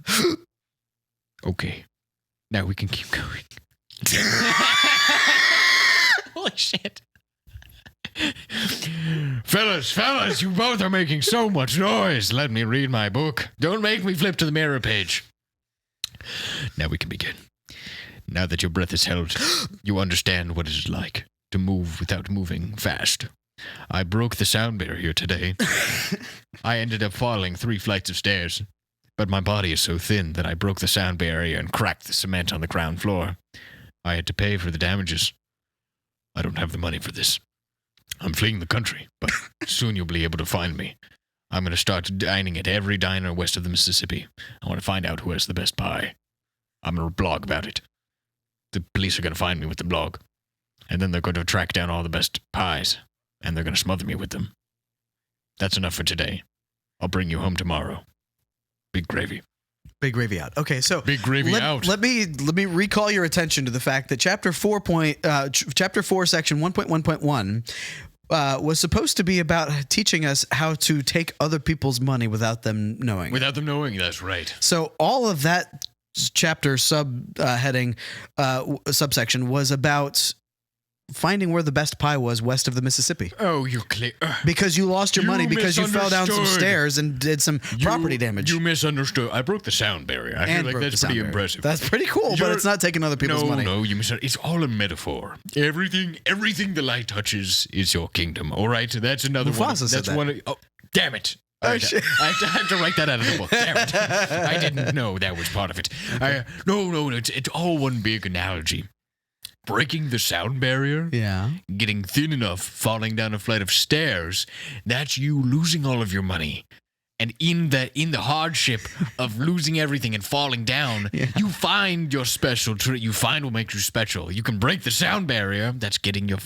Okay. Now we can keep going. Holy shit. Fellas, you both are making so much noise. Let me read my book. Don't make me flip to the mirror page. Now we can begin. Now that your breath is held, you understand what it is like to move without moving fast. I broke the sound barrier today. I ended up falling 3 flights of stairs, but my body is so thin that I broke the sound barrier and cracked the cement on the ground floor. I had to pay for the damages. I don't have the money for this. I'm fleeing the country, but soon you'll be able to find me. I'm going to start dining at every diner west of the Mississippi. I want to find out who has the best pie. I'm going to blog about it. The police are going to find me with the blog. And then they're going to track down all the best pies, and they're going to smother me with them. That's enough for today. I'll bring you home tomorrow. Big gravy. Big gravy out. Okay, so Big gravy out. Let me recall your attention to the fact that chapter 4, section 1.1.1 was supposed to be about teaching us how to take other people's money without them knowing. Without them knowing, that's right. So all of that chapter subsection was about finding where the best pie was west of the Mississippi. Oh, you're clear. Because you lost your money because you fell down some misunderstood. stairs and did some property damage. You misunderstood. I broke the sound barrier. I feel like that's pretty impressive. That's pretty cool, but You're- it's not taking other people's money. No, you misunderstood. It's all a metaphor. Everything the light touches is your kingdom. All right, that's another one. Mufasa said That's that. one. Oh, damn it! All right, shit. I have to write that out of the book. Damn it! I didn't know that was part of it. No, it's all one big analogy. Breaking the sound barrier, Yeah. getting thin enough, falling down a flight of stairs, that's you losing all of your money. And in the hardship of losing everything and falling down, you find your special treat. You find what makes you special. You can break the sound barrier. That's getting your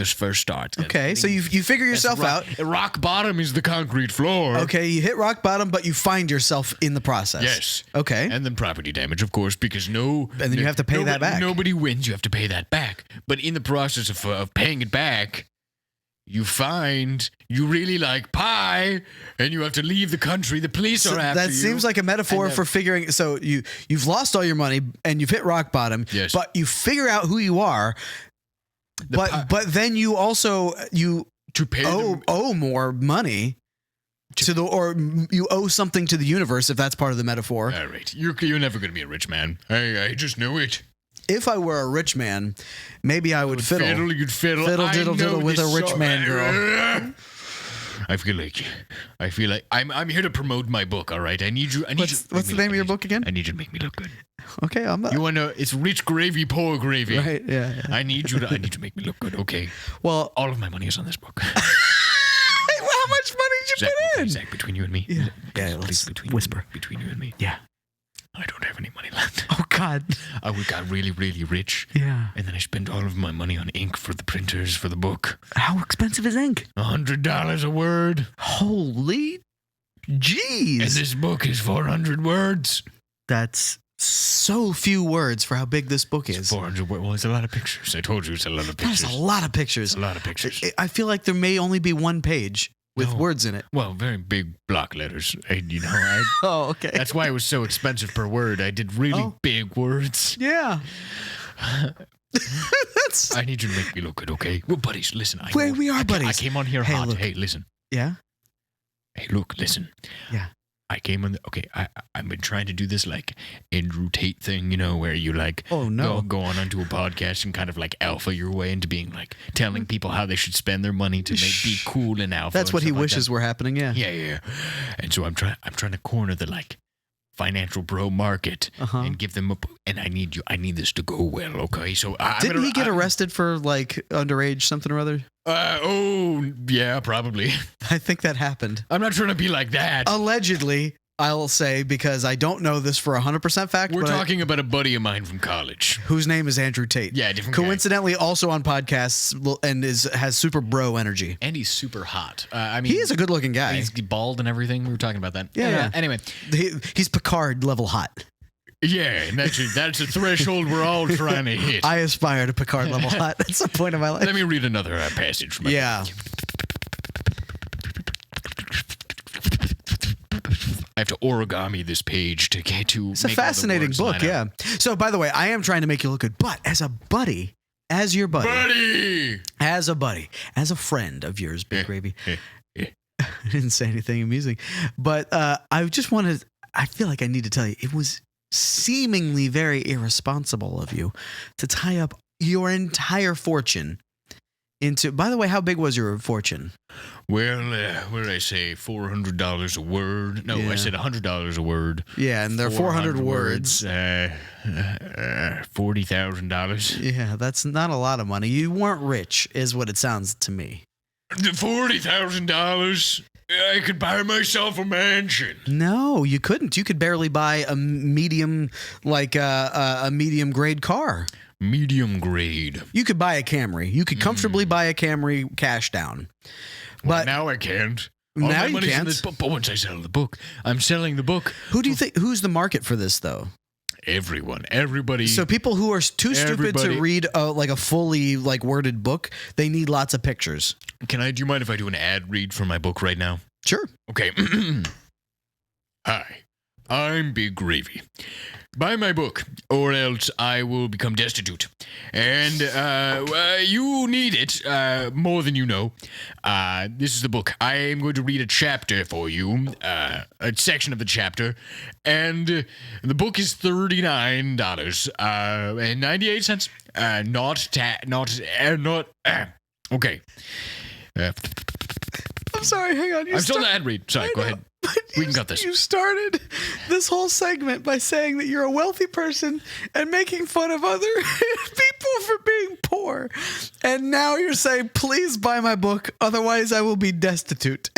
first start. That's Okay, so you figure yourself out. Rock bottom is the concrete floor. Okay, you hit rock bottom, but you find yourself in the process. Yes. Okay. And then property damage, of course, because And then you have to pay that back. Nobody wins. You have to pay that back. But in the process of paying it back, you find you really like pie, and you have to leave the country. The police are after you. That seems like a metaphor for figuring. So you've lost all your money and you've hit rock bottom. Yes. But you figure out who you are. But then you also to pay owe more money or you owe something to the universe if that's part of the metaphor. All right, you're never going to be a rich man. I just knew it. If I were a rich man, maybe I would fiddle. You'd fiddle. Fiddle, I diddle, know diddle with this a rich song. man girl. I feel like I'm here to promote my book. All right, I need you. What's the name of your book again? I need you to make me look good. Okay, I'm not. You want to? It's rich gravy, poor gravy. Right? Yeah. I need you to make me look good. Okay. Well, All of my money is on this book. how much money did you put in? Zach, between you and me. Yeah. Please, Let's between whisper. Between you and me. Yeah. I don't have any money left. Oh God. I got really, really rich. Yeah. And then I spent all of my money on ink for the printers for the book. How expensive is ink? $100 a word. Holy jeez. And this book is 400 words. That's so few words for how big this book is. 400 words. Well, it's a lot of pictures. I told you it's a lot of pictures. That's a lot of pictures. It's a lot of pictures. I feel like there may only be one page with No. words in it. Well, very big block letters. Oh, okay. That's why it was so expensive per word. I did really big words. Yeah. That's I need you to make me look good, okay? Well, buddies, listen. We are buddies. I came on here Hey, hot. look. Hey, listen. Yeah. Hey, look, listen. Yeah. I came on. I've been trying to do this like Andrew Tate thing, where you like Oh, no. go on onto a podcast and kind of like alpha your way into being like telling people how they should spend their money to be cool and alpha. That's and what he stuff like wishes that. were happening. Yeah. Yeah. And so I'm trying to corner the like financial bro market and give them and I need this to go well, okay? So didn't he get arrested for like underage something or other? Oh yeah, probably. I think that happened. I'm not trying to be like that. Allegedly, I'll say, because I don't know this for 100% fact. We're talking about a buddy of mine from college whose name is Andrew Tate. Yeah, different guy. Coincidentally, also on podcasts and has super bro energy. And he's super hot. I mean, He is a good looking guy. he's bald and everything. We were talking about that. Yeah. Anyway, He's Picard level hot. Yeah, and that's a threshold we're all trying to hit. I aspire to Picard level hot at some point in my life. Let me read another passage from my Yeah. I have to origami this page to get to. It's a fascinating book, yeah. So, by the way, I am trying to make you look good, but as a buddy, as your buddy, as a friend of yours, Big Gravy. I didn't say anything amusing, but I just wanted. I feel like I need to tell you, it was seemingly very irresponsible of you to tie up your entire fortune into. By the way, how big was your fortune? Well, what did I say? $400 a word? No, Yeah. I said $100 a word. Yeah, and they're 400 words. $40,000. Yeah, that's not a lot of money. You weren't rich, is what it sounds to me. $40,000. I could buy myself a mansion. No, you couldn't. You could barely buy a medium, like a medium grade car. Medium grade. You could buy a Camry. You could comfortably buy a Camry cash down. Well, But now I can't. All now my you money's in can't. this book. But once I sell the book, I'm selling the book. Who do you think? Who's the market for this, though? Everyone, everybody. So people who are too stupid to Everybody. read like a fully like worded book, they need lots of pictures. Do you mind if I do an ad read for my book right now? Sure. Okay. Hi, I'm Big Gravy. Buy my book, or else I will become destitute. And you need it more than you know. This is the book. I am going to read a chapter for you, a section of the chapter. And the book is $39.98. Okay. I'm sorry. Hang on. I'm still in the ad read. Sorry, go ahead. We can cut this. You started this whole segment by saying that you're a wealthy person and making fun of other people for being poor. And now you're saying, please buy my book, otherwise I will be destitute.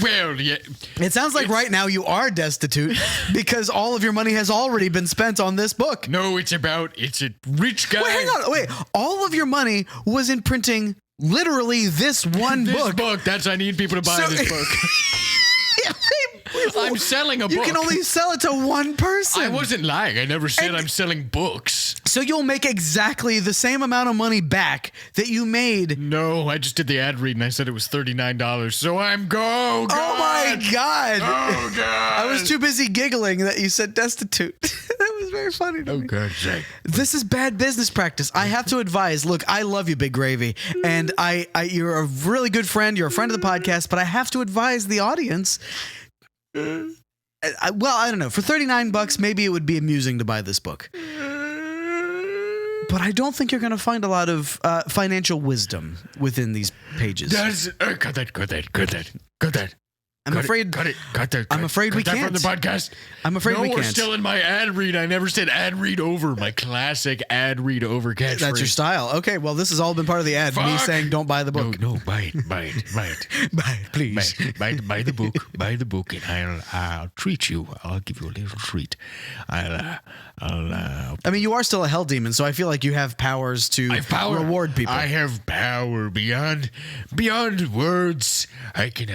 Well, yeah. It sounds like right now you are destitute because all of your money has already been spent on this book. No, it's a rich guy. Wait, hang on. Wait, all of your money was in printing literally this one This book. I need people to buy So- this book. I'm selling a book. You can only sell it to one person. I wasn't lying. I never said And- I'm selling books. So you'll make exactly the same amount of money back that you made. No, I just did the ad read and I said it was $39. So I'm go. Oh my God. Oh God. I was too busy giggling that you said destitute. That was very funny to Oh me. God's sake. This is bad business practice. I have to advise. Look, I love you, Big Gravy, and you're a really good friend. You're a friend of the podcast, but I have to advise the audience. Well, I don't know. For $39, maybe it would be amusing to buy this book. But I don't think you're going to find a lot of financial wisdom within these pages. That's cut that. I'm afraid. Cut that. I'm afraid we cut that can't. from the podcast. I'm afraid no, we we're can't. still in my ad read. I never said ad read over. My classic ad read over catchphrase. That's your style. Okay, well, this has all been part of the ad. Me Fuck. saying don't buy the book. No, buy it. Buy it, please. Buy the book, and I'll treat you. I'll give you a little treat. I mean, you are still a hell demon, so I feel like you have powers to reward people. I have power beyond words. I can.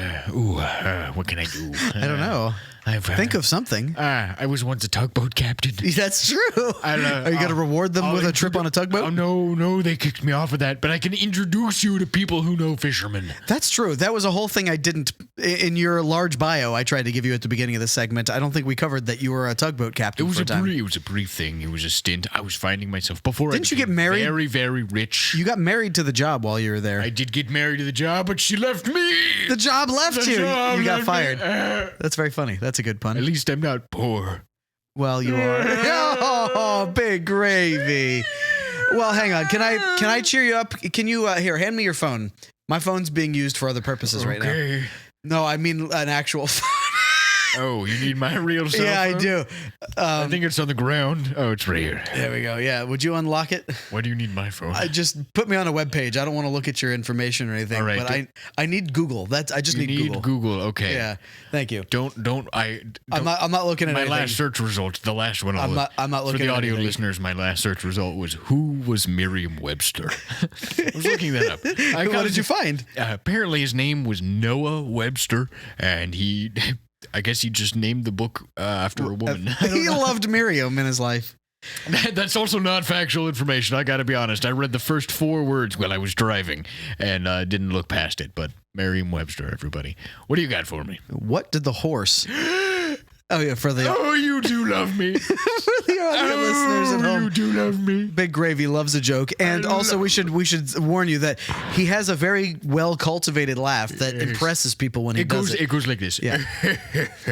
What can I do? I don't know. Think of something. I was once a tugboat captain. That's true. Are you going to reward them I'll with a trip on a tugboat? Oh, no, they kicked me off of that. But I can introduce you to people who know fishermen. That's true. That was a whole thing I didn't. In your large bio, I tried to give you at the beginning of the segment. I don't think we covered that you were a tugboat captain for a time. It was a brief thing. It was a stint. I was finding myself before. Didn't I you get became married? Very, very rich. You got married to the job while you were there. I did get married to the job, but she left me. The job left The you. job You got left fired. me. That's very funny. That's a good pun. At least I'm not poor. Well, you are. Oh, Big Gravy. Well, hang on. Can I cheer you up? Can you here? Hand me your phone. My phone's being used for other purposes right now. Okay. No, I mean an actual phone. Oh, you need my real cell Yeah, I phone? do. I think it's on the ground. Oh, it's right here. There we go. Yeah. Would you unlock it? Why do you need my phone? I just put me on a web page. I don't want to look at your information or anything. All right, But I need Google. I just you need Google. Okay. Yeah. Thank you. I'm I'm not looking at my anything. last search result, the last one. I'm not looking For the at audio anything. listeners, my last search result was who was Merriam-Webster. I was looking that up. What did you find? Apparently, his name was Noah Webster, and I guess he just named the book after a woman. He loved Miriam in his life. That's also not factual information. I got to be honest. I read the first 4 words while I was driving, and didn't look past it. But Merriam-Webster, everybody. What do you got for me? What did the horse? Oh yeah, for the Oh, you do love me. for the audio listeners at home. You do love me. Big Gravy loves a joke, and also we should warn you that he has a very well cultivated laugh that impresses people when he does it. It goes like this. Yeah.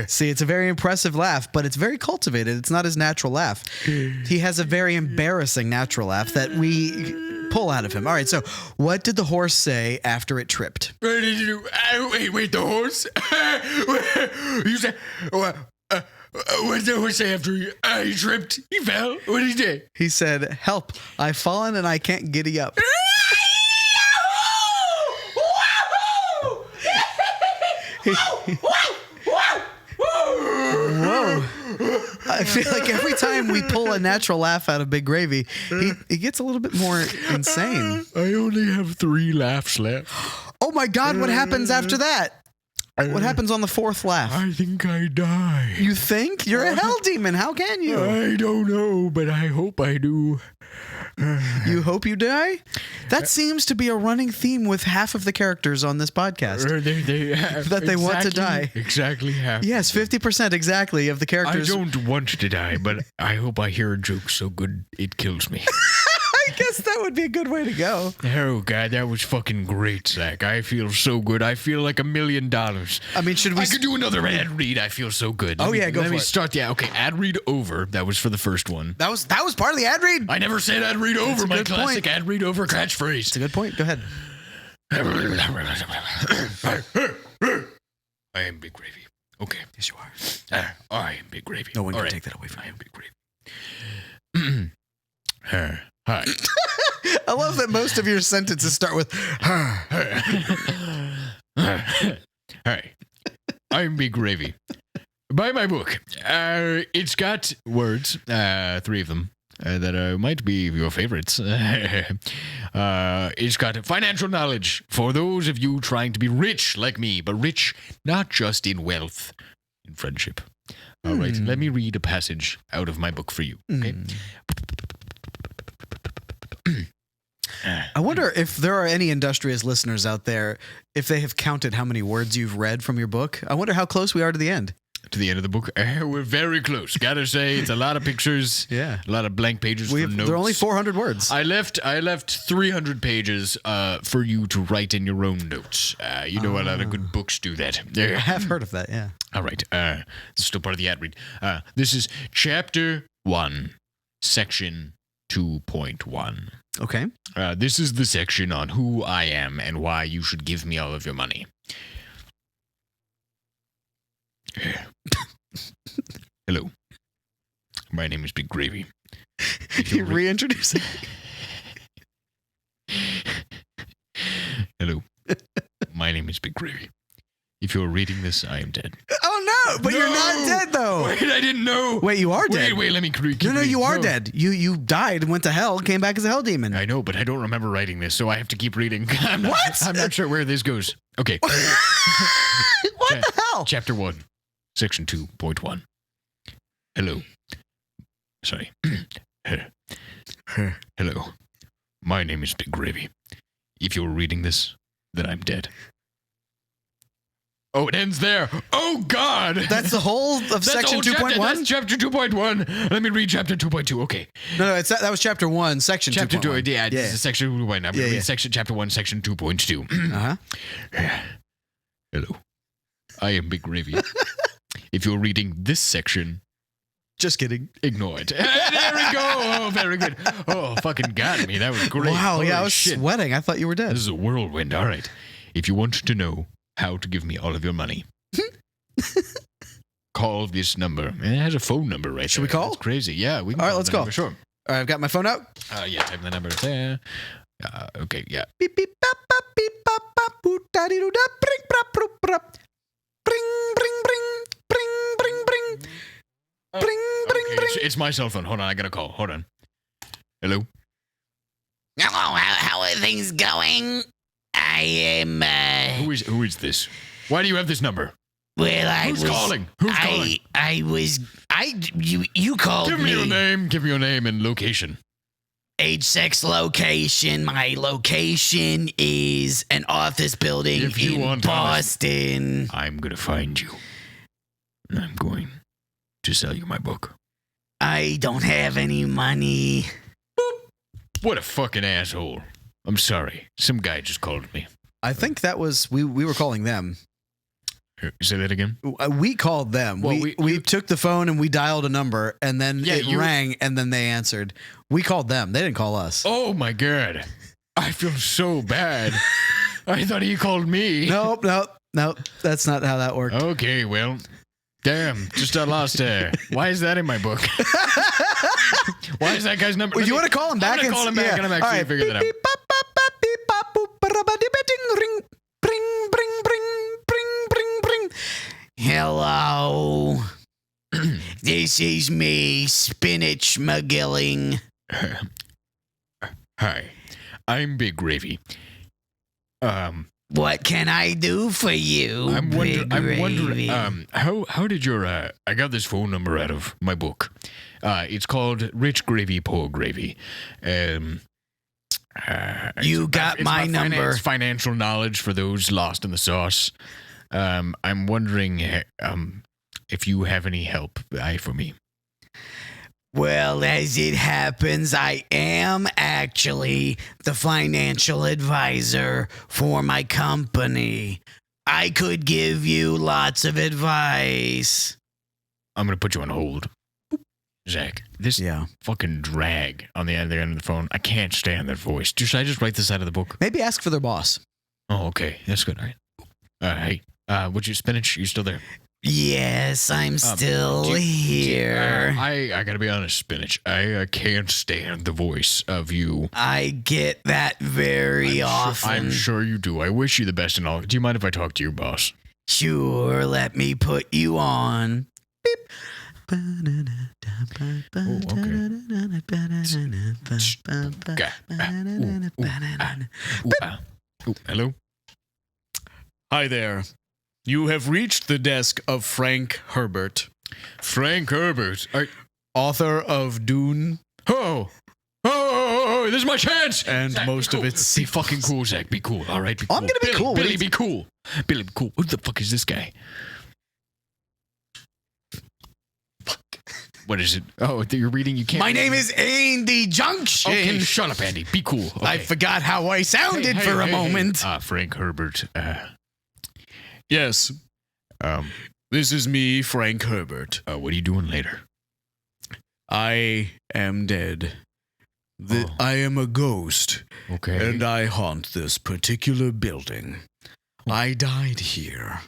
See, it's a very impressive laugh, but it's very cultivated. It's not his natural laugh. He has a very embarrassing natural laugh that we pull out of him. All right, so what did the horse say after it tripped? What did you do? Wait, the horse? You said, what did the horse say after he tripped? He fell? What did he do? He said, "Help, I've fallen and I can't giddy up." Whoa. I feel like every time we pull a natural laugh out of Big Gravy, he gets a little bit more insane. I only have 3 laughs left. Oh my God, what happens after that? What happens on the 4th laugh? I think I die. You think? You're a hell demon. How can you? I don't know, but I hope I do. You hope you die? That seems to be a running theme with half of the characters on this podcast. That they want to die. Exactly half. Yes, 50% exactly of the I characters. don't want to die, but I hope I hear a joke so good it kills me. I guess that would be a good way to go. Oh, God, that was fucking great, Zach. I feel so good. I feel like $1 million. I mean, should we... I could do another ad read. I feel so good. Oh, yeah, go Let for me it. start. Yeah, okay. Ad read over. That was for the first one. That was part of the ad read. I never said ad read over. a My good classic point. ad read over catchphrase. It's a good point. Go ahead. I am Big Gravy. Okay. Yes, you are. I am Big Gravy. No one All can right. take that away from I you. am Big Gravy. Hi. I love that most of your sentences start with... Hi. I'm Big Gravy. Buy my book. It's got words, 3 of them, that might be your favorites. It's got financial knowledge for those of you trying to be rich like me, but rich not just in wealth, in friendship. All right, let me read a passage out of my book for you. Okay. I wonder if there are any industrious listeners out there, if they have counted how many words you've read from your book. I wonder how close we are to the end. To the end of the book, we're very close. Gotta say, it's a lot of pictures. Yeah. A lot of blank pages for notes. There are only 400 words. I left 300 pages for you to write in your own notes. You know, a lot of good books do that. I have heard of that, yeah. All right. This is still part of the ad read. This is Chapter 1, Section 2.1. Okay. This is the section on who I am and why you should give me all of your money. Hello. My name is Big Gravy. You reintroduce it. Hello. My name is Big Gravy. If you're reading this, I am dead. Oh, no, but you're not dead, though. Wait, I didn't know. Wait, you are dead. Wait, let me keep No, reading. you are dead. You died and went to hell, came back as a hell demon. I know, but I don't remember writing this, so I have to keep reading. I'm not sure where this goes. Okay. What the hell? Chapter 1, Section 2.1. Hello. Sorry. Hello. My name is Big Gravy. If you're reading this, then I'm dead. Oh, it ends there. Oh, God. That's the whole of That's section the whole chapter. 2.1? That's chapter 2.1. Let me read chapter 2.2. Okay. No, that was chapter 1, section 2.1. Chapter 2. Yeah, Yeah. this is section 2.1. I'm going to Yeah. read chapter 1, section 2.2. Uh-huh. Hello. I am Big Gravy. If you're reading this section, Just kidding. ignore it. There we go. Oh, very good. Oh, fucking got me. That was great. Wow, Holy yeah, I was shit. sweating. I thought you were dead. This is a whirlwind. All right. If you want to know how to give me all of your money, call this number. And it has a phone number right Should there. we call? That's crazy. Yeah, we can All right, call let's the call. number, Sure. All right, I've got my phone out. Yeah, type the number there. Okay, yeah. Beep beep bop bop beep bop bop boot daddy doo da bring brap broop brap. Bring bring bring bring bring bring bring bring Okay, bring. it's my cell phone. Hold on, I got a call. Hold on. Hello? Hello, how are things going? I am, Who is this? Why do you have this number? Who's calling? Who's calling? You called Give me your name. Give me your name and location. age, sex, location. My location is an office building If you in want Boston. I'm gonna find you. And I'm going to sell you my book. I don't have any money. What a fucking asshole. I'm sorry. Some guy just called me. I think that was we were calling them. Say that again? We called them. Well, we took the phone and we dialed a number and then Yeah, it you- rang and then they answered. We called them. They didn't call us. Oh my god. I feel so bad. I thought he called me. Nope. That's not how that worked. Okay, well. Damn, just I lost why is that in my book? Why is that guy's number? Well, you want to call him back? I'm gonna call him back and I'm actually All right. figure that out. Beep, beep, bop, bop, bop, beep, bop, boop, ba-da-ba, dee, ba, ding, ring, bring, bring, bring, bring, bring, bring. Hello. This is me, Spinach McGilling. Hi. I'm Big Gravy. What can I do for you, I'm Big wondering, Gravy? how did your, I got this phone number out of my book. It's called Rich Gravy, Poor Gravy. You It's got my about number. Financial knowledge for those lost in the sauce. I'm wondering, if you have any help for me. Well, as it happens, I am actually the financial advisor for my company. I could give you lots of advice. I'm going to put you on hold. Zach, this Yeah. fucking drag on the other end of the phone. I can't stand that voice. Should I just write this out of the book? Maybe ask for their boss. Oh, okay. That's good. All right. Hey, would you, Spinach, you still there? Yes, I'm still here. I gotta be honest, Spinach. I can't stand the voice of you. I get that very often. I'm sure you do. I wish you the best and all. Do you mind if I talk to your boss? Sure, let me put you on. Beep. Hello? Hi there. You have reached the desk of Frank Herbert, Frank Herbert. author of Dune Oh, this is my chance. and Zach, most be of cool. its Be fucking cool, Zach. Be cool. All right, be cool. I'm gonna be Billy, cool. Billy, be cool. Billy, be cool. Who the fuck is this guy? What is it? Oh, you're reading. You can't. My name is Andy Junction. Okay, shut up, Andy. Be cool. Okay. I forgot how I sounded Hey, for a hey, moment. Hey. Frank Herbert. Yes, this is me, Frank Herbert. What are you doing later? I am dead. Oh. I am a ghost, Okay. and I haunt this particular building. I died here.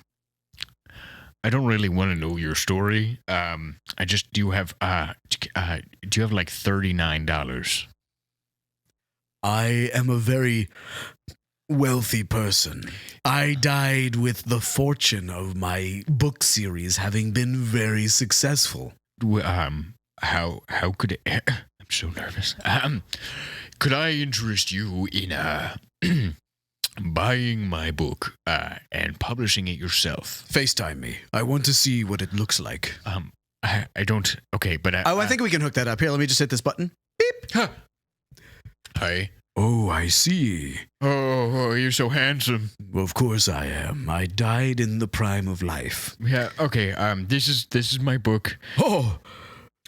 I don't really want to know your story. I just do you have like $39? I am a very wealthy person. I died with the fortune of my book series having been very successful. How could it? I'm so nervous. Could I interest you in buying my book and publishing it yourself? FaceTime me. I want to see what it looks like. I don't. Okay, but I think we can hook that up. Here, let me just hit this button. Beep. Hi. Oh, I see. Oh, you're so handsome. Well, of course I am. I died in the prime of life. Yeah. Okay. This is my book. Oh,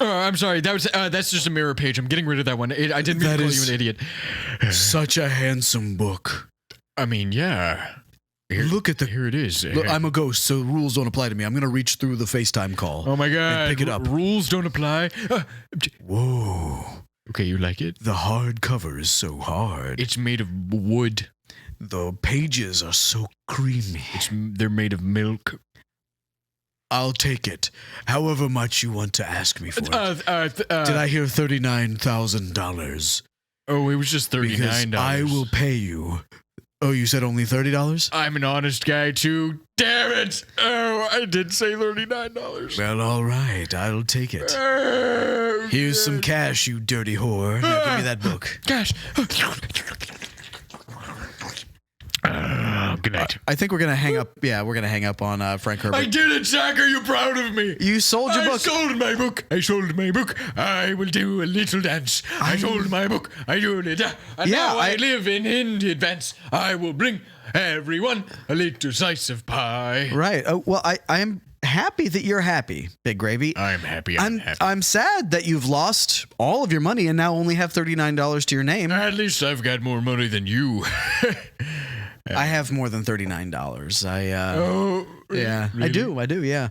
I'm sorry. That's just a mirror page. I'm getting rid of that one. I didn't mean to That call is- you an idiot. such a handsome book. I mean, yeah. Look at the. Here it is. Look, I'm a ghost, so rules don't apply to me. I'm going to reach through the FaceTime call. Oh my god. pick it up. Rules don't apply. Whoa. Okay, you like it? The hard cover is so hard. It's made of wood. The pages are so creamy. They're made of milk. I'll take it. However much you want to ask me for it. Did I hear $39,000? Oh, it was just $39. Because I will pay you. Oh, you said only $30? I'm an honest guy, too. Damn it. Oh, I did say $39. Well, all right. I'll take it. Here's some cash, you dirty whore. Now give me that book. Cash. Good night. I think we're going to hang up. Yeah, we're going to hang up on Frank Herbert. I did it, Zach. Are you proud of me? You sold your book. I sold my book. I will do a little dance. I sold my book. I do it. And now I live in advance. I will bring everyone a little slice of pie. Right. Oh, well, I am happy that you're happy, Big Gravy. I'm happy. I'm happy. I'm sad that you've lost all of your money and now only have $39 to your name. At least I've got more money than you. I have more than $39. Yeah, really? I do. Yeah.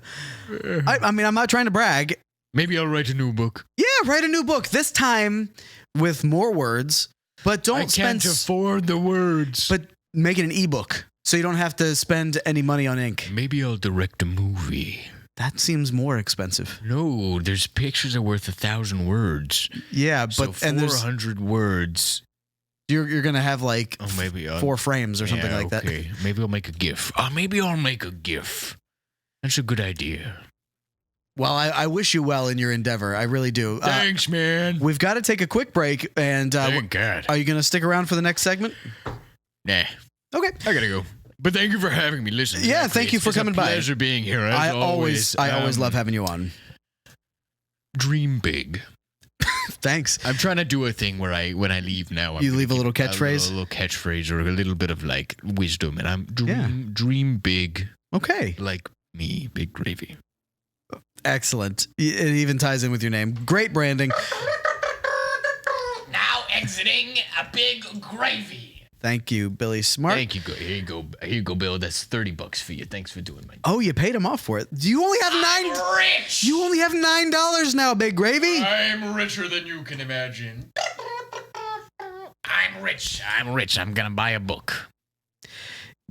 I mean, I'm not trying to brag. Maybe I'll write a new book. Yeah, write a new book. This time with more words, but don't spend. I can't afford the words. But make it an ebook, so you don't have to spend any money on ink. Maybe I'll direct a movie. That seems more expensive. No, there's pictures are worth 1,000 words. Yeah, but so 400 words. You're gonna have like maybe 4 frames or something like that. Okay, maybe I'll make a GIF. Maybe I'll make a GIF. That's a good idea. Well, I wish you well in your endeavor. I really do. Thanks, man. We've got to take a quick break, and Thank God. Are you gonna stick around for the next segment? Nah. Okay, I gotta go. But thank you for having me. Listen. Yeah, thank you for coming by. It's a pleasure being here. As I always love having you on. Dream big. Thanks. I'm trying to do a thing where when I leave now, you leave a little catchphrase, a little catchphrase, or a little bit of like wisdom, and I'm dream big. Okay, like me, Big Gravy. Excellent. It even ties in with your name. Great branding. Now exiting a Big Gravy. Thank you, Billy Smart. Thank you. Here you go, Bill. That's $30 for you. Thanks for doing my. Oh, you paid him off for it. You only have I'm rich. You only have $9 now, Big Gravy. I'm richer than you can imagine. I'm rich. I'm gonna buy a book.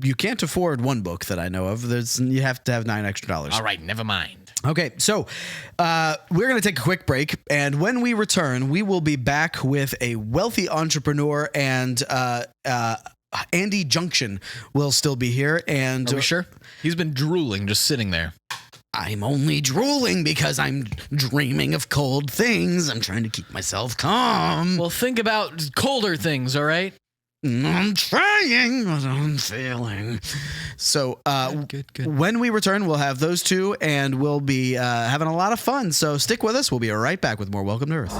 You can't afford one book that I know of. You have to have $9 extra. All right, never mind. Okay, so we're going to take a quick break, and when we return, we will be back with a wealthy entrepreneur, and Andy Junction will still be here. And are we sure? He's been drooling, just sitting there. I'm only drooling because I'm dreaming of cold things. I'm trying to keep myself calm. Well, think about colder things, all right? I'm trying, but I'm failing. So Good. when we return, we'll have those two, and we'll be having a lot of fun. So stick with us. We'll be right back with more Welcome to Earth.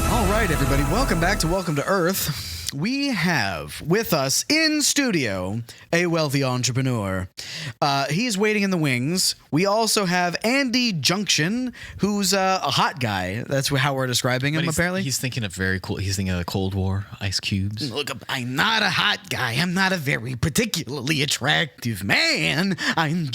All right, everybody. Welcome back to Welcome to Earth. We have with us in studio a wealthy entrepreneur. He's waiting in the wings. We also have Andy Junction, who's a hot guy. That's how we're describing him, apparently. He's thinking of very cool. He's thinking of the Cold War, ice cubes. Look, I'm not a hot guy. I'm not a very particularly attractive man. I'm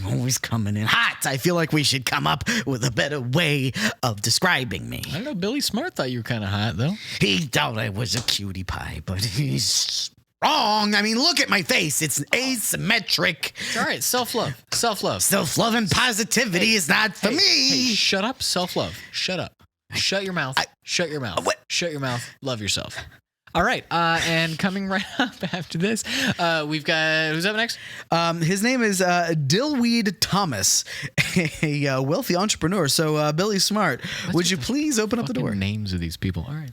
always coming in hot. I feel like we should come up with a better way of describing me. I don't know. Billy Smart thought you were kind of hot, though. He thought I was a cutie pie, but he's wrong. I mean, look at my face. It's asymmetric. It's all right. Self-love. Self-love and positivity is not for me. Hey, shut up. Self-love. Shut up. Shut your mouth. Shut your mouth. What? Shut your mouth. Love yourself. All right. And coming right up after this, we've got, who's up next? His name is Dillweed Thomas, a wealthy entrepreneur. So, Billy Smart, would you please open up the door? Names of these people. All right.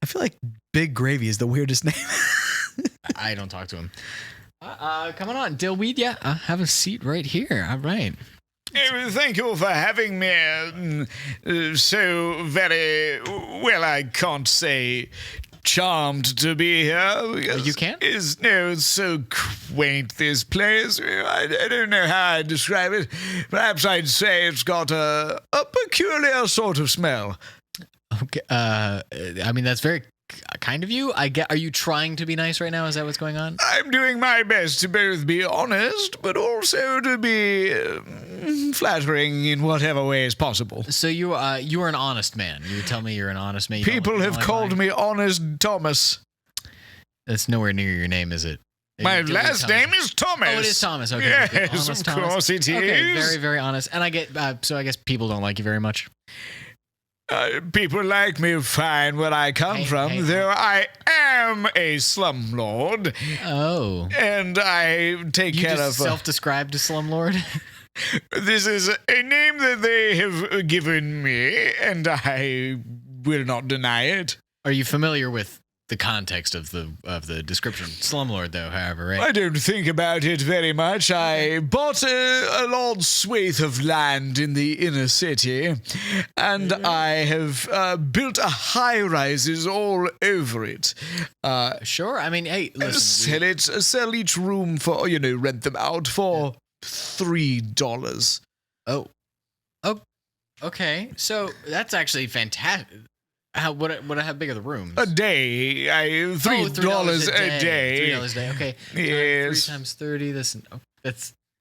I feel like Big Gravy is the weirdest name. I don't talk to him. Coming on, Dillweed. Yeah, have a seat right here. All right. Thank you for having me. So very well, I can't say charmed to be here. Because you can't? It's so quaint, this place. I don't know how I'd describe it. Perhaps I'd say it's got a peculiar sort of smell. Okay. I mean, that's very kind of you. Are you trying to be nice right now? Is that what's going on? I'm doing my best to both be honest, but also to be flattering in whatever way is possible. So you are an honest man. You would tell me you're an honest man. People have called me Honest Thomas. That's nowhere near your name, is it? My last name is Thomas. Oh, it is Thomas. Okay. Yes, good. Honest of Thomas. course it is. Okay, very, very honest. And I get, so I guess people don't like you very much. People like me fine where I come from, though I am a slumlord. Oh. And I take You care just of... self-described as slumlord? This is a name that they have given me, and I will not deny it. Are you familiar with the context of the description? Slumlord, though, however, right? I don't think about it very much. I bought a large swathe of land in the inner city, and I have built a high-rises all over it. Sure. I mean, hey, listen. Sell each room for, rent them out for $3. Oh, okay. So that's actually fantastic. How big are the rooms? A day. $3 a day. $3 a day. Okay. Yes. 3 times 30. That's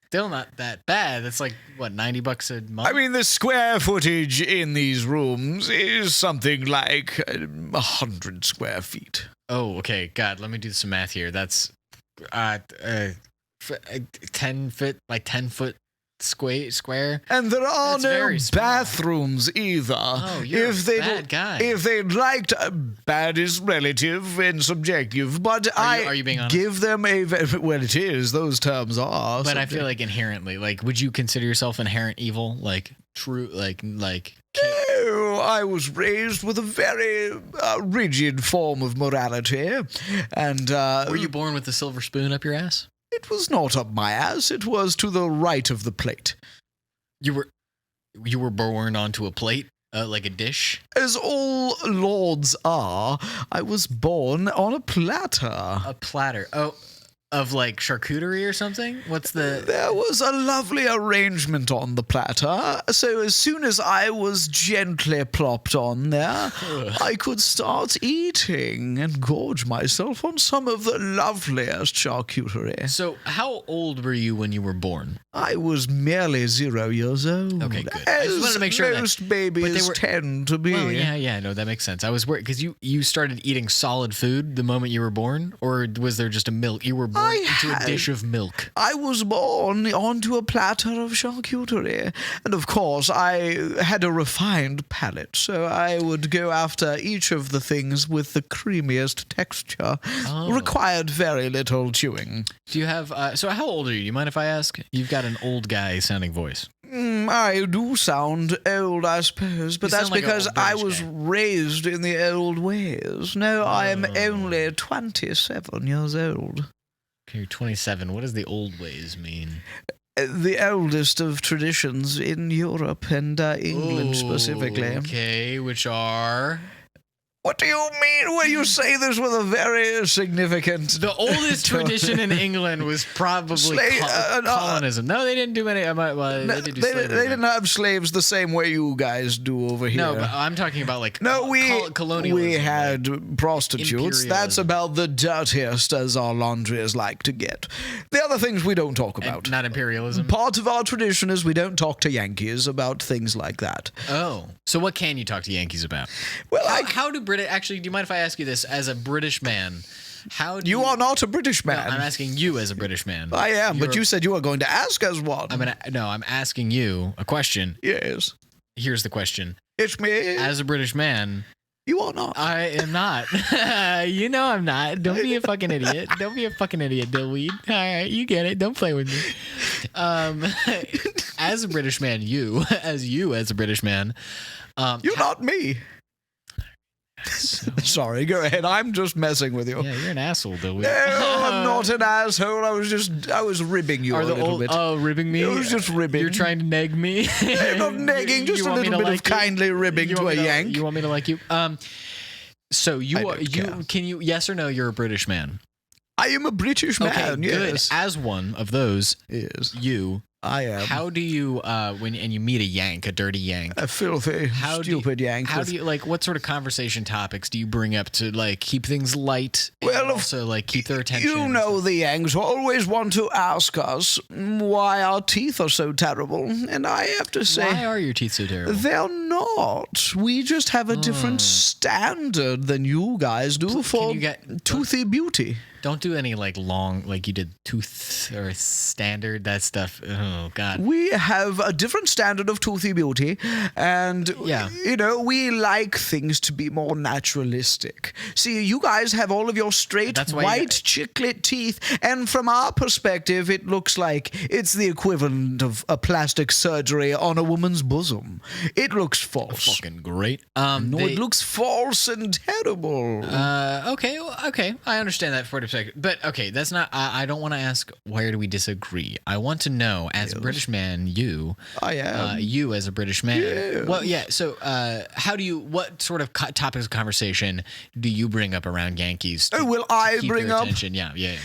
still not that bad. That's like what, $90 a month? I mean, the square footage in these rooms is something like 100 square feet. Oh, okay. God, let me do some math here. That's 10 foot by 10 foot square. And there are That's no very small. bathrooms either. Oh, you're a bad guy. If they'd like to, bad is relative and subjective, but Are you being honest? give them well, it is. Those terms are. But I feel like inherently, like, would you consider yourself inherent evil? Like, true, like. No, I was raised with a very rigid form of morality, and Were you born with the silver spoon up your ass? it was not up my ass. It was to the right of the plate. You were born onto a plate, like a dish. As all lords are, I was born on a platter. A platter. Oh, of like charcuterie or something? What's the... There was a lovely arrangement on the platter, so as soon as I was gently plopped on there, I could start eating and gorge myself on some of the loveliest charcuterie. So how old were you when you were born? I was merely 0 years old. Okay, good. As I just wanted to make sure that- most babies tend to be. Well, yeah, no, that makes sense. I was worried because you started eating solid food the moment you were born, or was there just a milk? You were born into a dish of milk. I was born onto a platter of charcuterie, and of course I had a refined palate, so I would go after each of the things with the creamiest texture. Oh. Required very little chewing. Do you have... so how old are you? Do you mind if I ask? You've got an old guy sounding voice. I do sound old, I suppose, but You that's sound like an because old I British was guy. raised in the old ways. No, I am only 27 years old. Okay, you're 27. What does the old ways mean? The oldest of traditions in Europe and England specifically. Okay, which are... What do you mean when you say this with a very significant... The oldest tradition in England was probably colonism. No, they didn't do any... they did do slavery. They didn't have slaves the same way you guys do over here. No, but I'm talking about like colonialism. We had prostitutes. That's imperialism. about the dirtiest as our laundries like to get. The other things we don't talk about. And not imperialism. Part of our tradition is we don't talk to Yankees about things like that. Oh, so what can you talk to Yankees about? Well, How do British... Actually, do you mind if I ask you this as a British man? How do you are not a British No, man. I'm asking you as a British man. I am, but you said you were going to ask us one. I'm asking you a question. Yes. Here's the question. It's me. As a British man, You are not. I am not. You know I'm not. Don't be a fucking idiot. Don't be a fucking idiot, Dillweed. All right, you get it. Don't play with me. As a British man, as a British man, You're not me. Sorry, go ahead. I'm just messing with you. yeah, you're an asshole, Dillweed. No, I'm not an asshole. I was ribbing you a little bit. Oh, ribbing me? It was just ribbing. You're trying to neg me? Not negging, just You a want me little to bit like of kindly ribbing You to a want me yank. You want me to like you? So I don't care. can you, yes or no, you're a British man? I am a British man, Okay, good. yes. As one of those, Yes. you I am. How do you when you meet a Yank, a dirty Yank? A filthy, stupid Yank. How do you like? What sort of conversation topics do you bring up to like keep things light? Well, and also like keep their attention. You know, the Yanks always want to ask us why our teeth are so terrible, and I have to say, why are your teeth so terrible? they're not. We just have a different standard than you guys do for toothy beauty. Don't do any like long, like you did tooth or standard, that stuff. Oh, God. We have a different standard of toothy beauty, and, you know, we like things to be more naturalistic. See, you guys have all of your straight, white, chiclet teeth, and from our perspective, it looks like it's the equivalent of a plastic surgery on a woman's bosom. It looks false. Fucking great. No, it looks false and terrible. Okay, I understand that for a second, but okay, that's not. I don't want to ask where do we disagree. I want to know, as a British man, you as a British man. Yeah. Well, yeah. So, what sort of topics of conversation do you bring up around Yankees? I bring up? Attention? Yeah.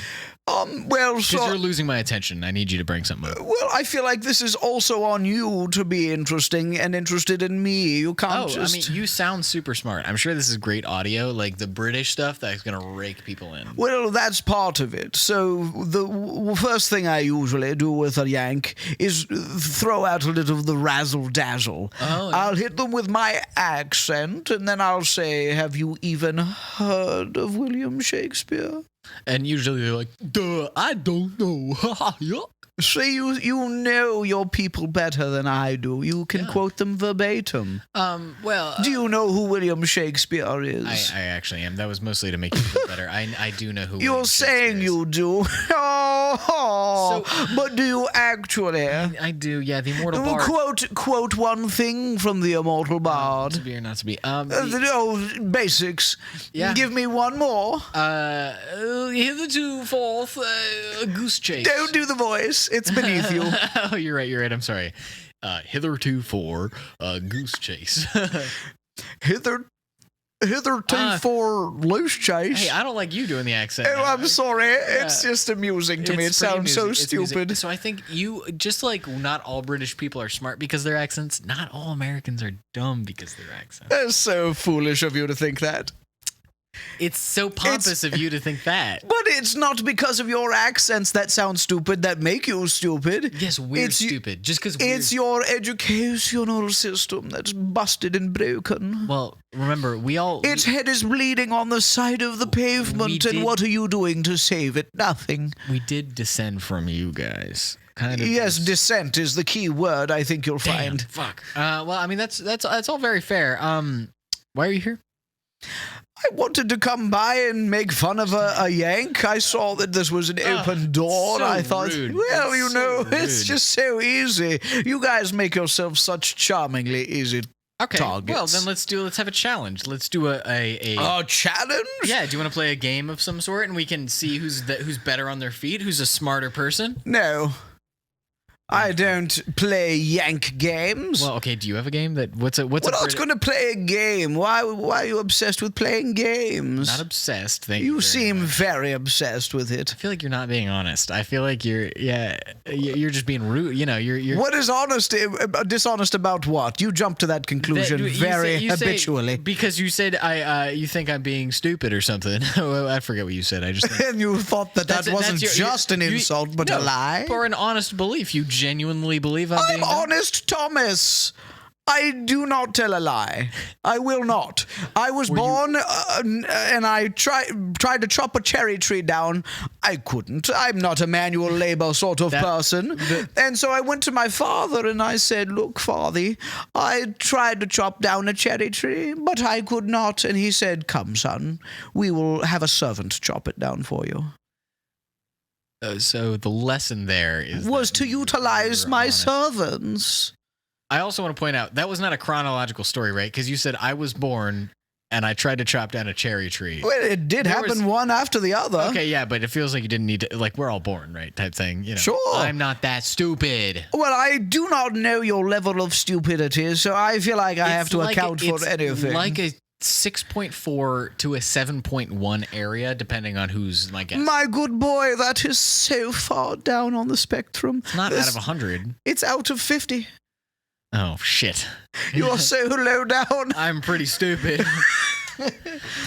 Well, because you're losing my attention. I need you to bring something up. Well, I feel like this is also on you to be interesting and interested in me. You can't just... I mean, you sound super smart. I'm sure this is great audio, like the British stuff that's going to rake people in. Well, that's part of it. So the first thing I usually do with a Yank is throw out a little of the razzle-dazzle. Oh, yeah. I'll hit them with my accent, and then I'll say, have you even heard of William Shakespeare? And usually they're like, duh, I don't know. Yuck. See, you know your people better than I do. You can quote them verbatim. Do you know who William Shakespeare is? I actually am. That was mostly to make you feel better. I do know who You're William saying Shakespeare you do. But do you actually? I do, yeah. The immortal bard. Quote one thing from the immortal bard. To be or not to be. Basics. Yeah. Give me one more. Hitherto forth, a goose chase. Don't do the voice. It's beneath you. Oh, you're right. I'm sorry. Hitherto for a goose chase. Hitherto for loose chase. Hey, I don't like you doing the accent. Oh, I'm sorry. It's just amusing to me. It sounds so stupid. So I think you, just like not all British people are smart because of their accents, not all Americans are dumb because of their accents. That's so foolish of you to think that. It's so pompous of you to think that. But it's not because of your accents that sound stupid that make you stupid. Yes, we're stupid. Just because it's your educational system that's busted and broken. Well, remember, its head is bleeding on the side of the pavement, and what are you doing to save it? Nothing. We did descend from you guys. Kind of. Yes, descent is the key word I think you'll find. Fuck. Well, I mean, that's all very fair. Why are you here? I wanted to come by and make fun of a Yank. I saw that this was an open door, and I thought, rude. well, Rude. it's just so easy. You guys make yourselves such charmingly easy targets. Well, then let's have a challenge. Let's do a challenge? Yeah, do you want to play a game of some sort, and we can see who's better on their feet, who's a smarter person? No. I don't play Yank games. Well, okay, do you have a game that what's What else going to play a game? Why are you obsessed with playing games? Not obsessed, thank you. You seem very obsessed with it. I feel like you're not being honest. I feel like you're just being rude. You know, you're What is dishonest about what? You jump to that conclusion you habitually. Because you said you think I'm being stupid or something. I forget what you said. I just and you thought that wasn't just an insult but a lie? For an honest belief, you genuinely believe I'm being honest, Thomas. I do not tell a lie. I will not. I was born and I tried to chop a cherry tree down. I couldn't. I'm not a manual labor sort of person. And so I went to my father and I said, look, Father, I tried to chop down a cherry tree, but I could not. And he said, come, son, we will have a servant chop it down for you. So the lesson there was to utilize my servants. I also want to point out that was not a chronological story, right? Because you said I was born and I tried to chop down a cherry tree. Well, it did happen one after the other. Okay, yeah, but it feels like you didn't need to, like, we're all born, right? Type thing, you know. Sure. I'm not that stupid. Well, I do not know your level of stupidity, so I feel like I have to account for anything. Like a 6.4 to a 7.1 area, depending on who's my guess. My good boy, that is so far down on the spectrum. It's not out of 100. It's out of 50. Oh, shit. You are so low down. I'm pretty stupid.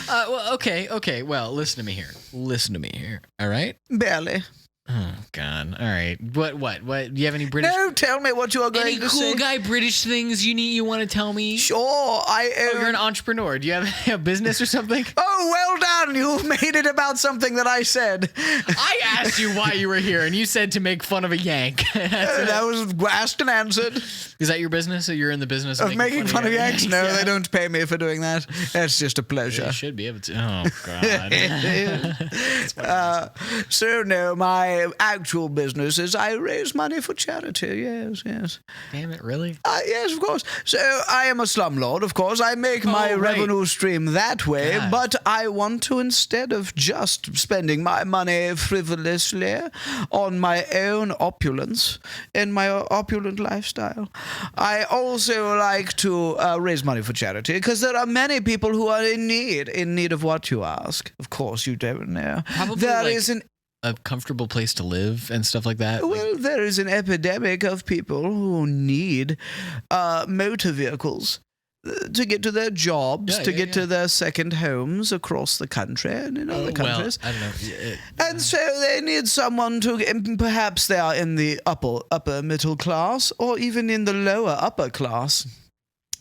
Well, okay. Well, listen to me here. All right? Barely. Oh, God. All right. What? Do you have any British... No, tell me what you are going Any to cool say. guy British things you want to tell me? Sure, I Oh, am. you're an entrepreneur. Do you have a business or something? Oh, well done. You made it about something that I said. I asked you why you were here, and you said to make fun of a Yank. That was asked and answered. Is that your business? Or you're in the business Of making fun of Yanks? No, Yeah. they don't pay me for doing that. That's just a pleasure. You should be able to. Oh, God. So, no, my actual business is I raise money for charity. Yes. Damn it, really? Yes, of course. So I am a slumlord, of course. I make my Oh, right. revenue stream that way, God. but I want to, instead of just spending my money frivolously on my own opulence and my opulent lifestyle, I also like to raise money for charity because there are many people who are in need of what you ask. Of course, you don't know. Probably There like is an a comfortable place to live and stuff like that. Well, there is an epidemic of people who need motor vehicles to get to their jobs, to get to their second homes across the country and in other countries. Well, I don't know. And so they need someone to, and perhaps they are in the upper middle class or even in the lower upper class,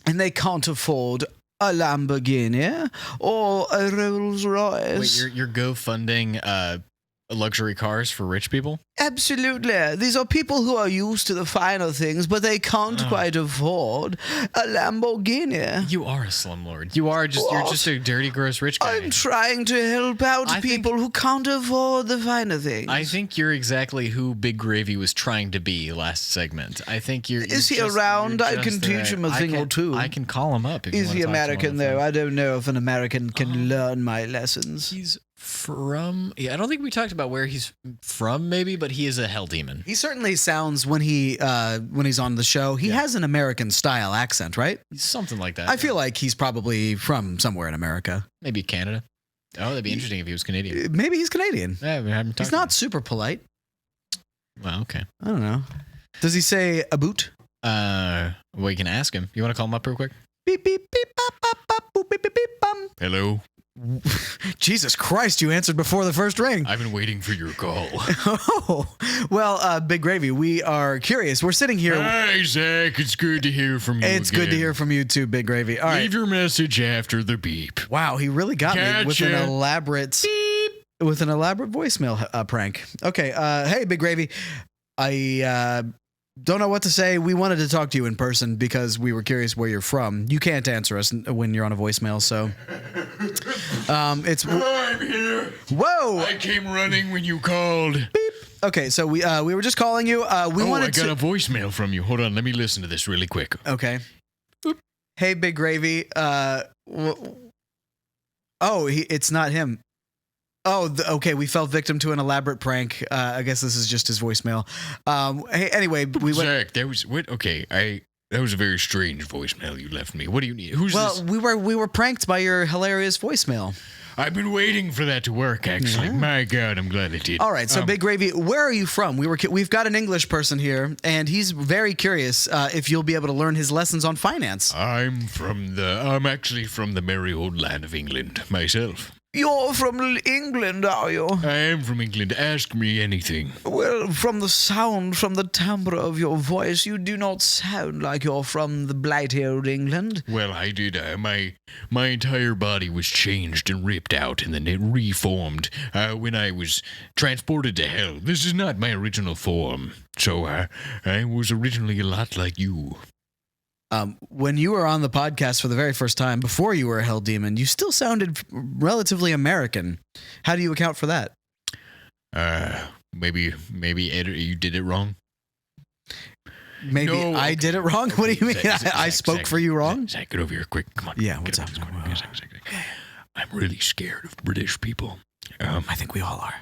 and they can't afford a Lamborghini or a Rolls Royce. Wait, you're GoFunding luxury cars for rich people? Absolutely. These are people who are used to the finer things, but they can't quite afford a Lamborghini. You are a slumlord. You're just a dirty, gross rich guy. I'm trying to help out I think- people who can't afford the finer things. I think you're exactly who Big Gravy was trying to be last segment. I think you're. Is he you're just- around? you're I just can the teach right- him a thing or two. I can call him up. If you Is wanna he talk to him on American, the though? phone. I don't know if an American can learn my lessons. He's from. Yeah, I don't think we talked about where he's from, maybe, but he is a hell demon. He certainly sounds when he's on the show. He has an American style accent, right? Something like that. I feel like he's probably from somewhere in America. maybe Canada. Oh, that'd be interesting if he was Canadian. Maybe he's Canadian. Yeah, we haven't talked He's not super polite. to him. Well, okay. I don't know. Does he say a boot? Well, you can ask him. You want to call him up real quick? Beep beep beep bop bop bop boop beep beep beep bum. Hello? Jesus Christ! You answered before the first ring. I've been waiting for your call. Oh, well, Big Gravy, we are curious. We're sitting here. Hi, Zach. It's good to hear from you It's good to again. hear from you too, Big Gravy. All right. Leave your message after the beep. Wow, he really got me with an Gotcha. elaborate voicemail prank. Okay, hey, Big Gravy, I don't know what to say. We wanted to talk to you in person because we were curious where you're from. You can't answer us when you're on a voicemail, so it's I'm here. whoa. I came running when you called. Okay, so we were just calling you. We I wanted got to. a voicemail from you. Hold on, let me listen to this really quick. Okay. Hey, Big Gravy. It's not him. Oh, okay. We fell victim to an elaborate prank. I guess this is just his voicemail. Hey, anyway, we went. Zach, that was what? Okay, that was a very strange voicemail you left me. What do you need? Who's Well, this? we were pranked by your hilarious voicemail. I've been waiting for that to work. Actually, my God, I'm glad it did. All right, so Big Gravy, where are you from? We've got an English person here, and he's very curious if you'll be able to learn his lessons on finance. I'm actually from the merry old land of England myself. You're from England, are you? I am from England. Ask me anything. Well, from the sound, from the timbre of your voice, you do not sound like you're from the blighty old England. Well, I did. My entire body was changed and ripped out and then it reformed when I was transported to hell. This is not my original form. So I was originally a lot like you. When you were on the podcast for the very first time, before you were a hell demon, you still sounded relatively American. How do you account for that? Maybe Ed, you did it wrong. Maybe No, I okay. did it wrong. What do you mean? I spoke Zach, for you wrong? Zach, get over here quick. Come on. Yeah, Get what's up. up? Zach. I'm really scared of British people. I think we all are.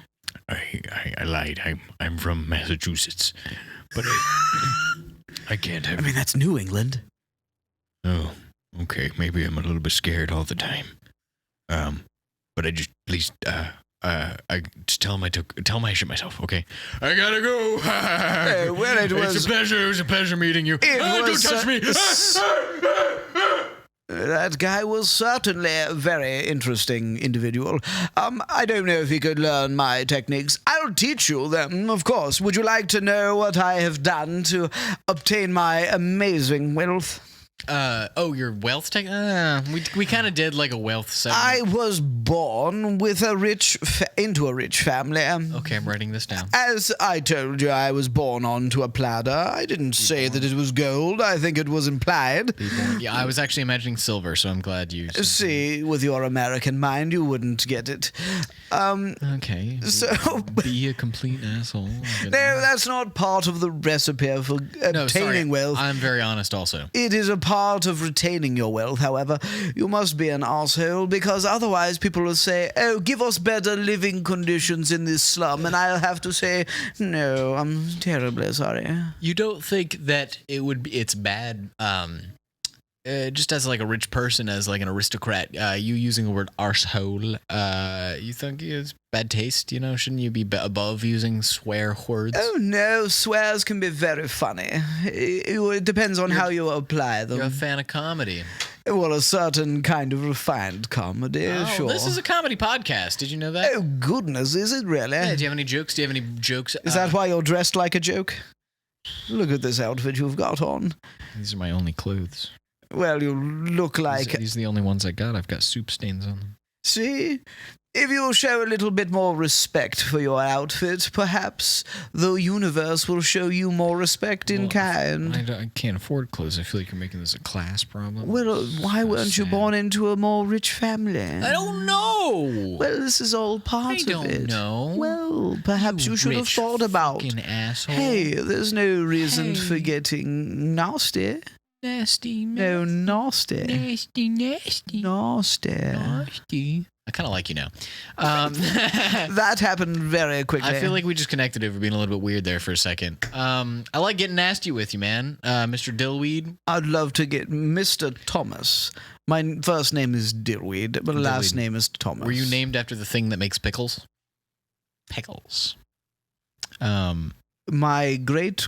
I lied. I'm from Massachusetts, but I can't have. I mean, that's New England. Oh, Okay, maybe I'm a little bit scared all the time. But I just please I just tell him I shit myself. Okay, I gotta go. Well, it was It was a pleasure meeting you. Don't touch me. That guy was certainly a very interesting individual. I don't know if he could learn my techniques. I'll teach you them, of course. Would you like to know what I have done to obtain my amazing wealth? Your wealth tech? We kind of did like a wealth segment. I was born with into a rich family. Okay, I'm writing this down. As I told you, I was born onto a platter. I didn't say that it was gold. I think it was implied. Yeah, I was actually imagining silver, so I'm glad you. See, with your American mind, you wouldn't get it. Okay. So Be a complete asshole. no, that's not part of the recipe for obtaining wealth. I'm very honest also. It is a part of retaining your wealth, however. You must be an asshole, because otherwise people will say, oh, give us better living conditions in this slum, and I'll have to say, no, I'm terribly sorry. You don't think that it's bad, just as like a rich person, as like an aristocrat, you using the word arsehole, you think it's bad taste, shouldn't you be above using swear words? Oh no, swears can be very funny. It depends on how you apply them. You're a fan of comedy. Well, a certain kind of refined comedy, sure. This is a comedy podcast. Did you know that? Oh goodness, is it really? Yeah, do you have any jokes? Is that why you're dressed like a joke? Look at this outfit you've got on. These are my only clothes. Well, you look like... These are the only ones I got. I've got soup stains on them. See? If you'll show a little bit more respect for your outfit, perhaps the universe will show you more respect in kind. I can't afford clothes. I feel like you're making this a class problem. Well, why weren't you born into a more rich family? I don't know. Well, this is all part of it. I don't know. Well, perhaps you should have thought about... Fucking asshole. Hey, there's no reason for getting nasty. Nasty, man. No, nasty. Nasty. Nasty. I kind of like you now. That happened very quickly. I feel like we just connected over being a little bit weird there for a second. I like getting nasty with you, man. Mr. Dillweed. I'd love to get Mr. Thomas. My first name is Dillweed, but last name is Thomas. Were you named after the thing that makes pickles? Pickles. My great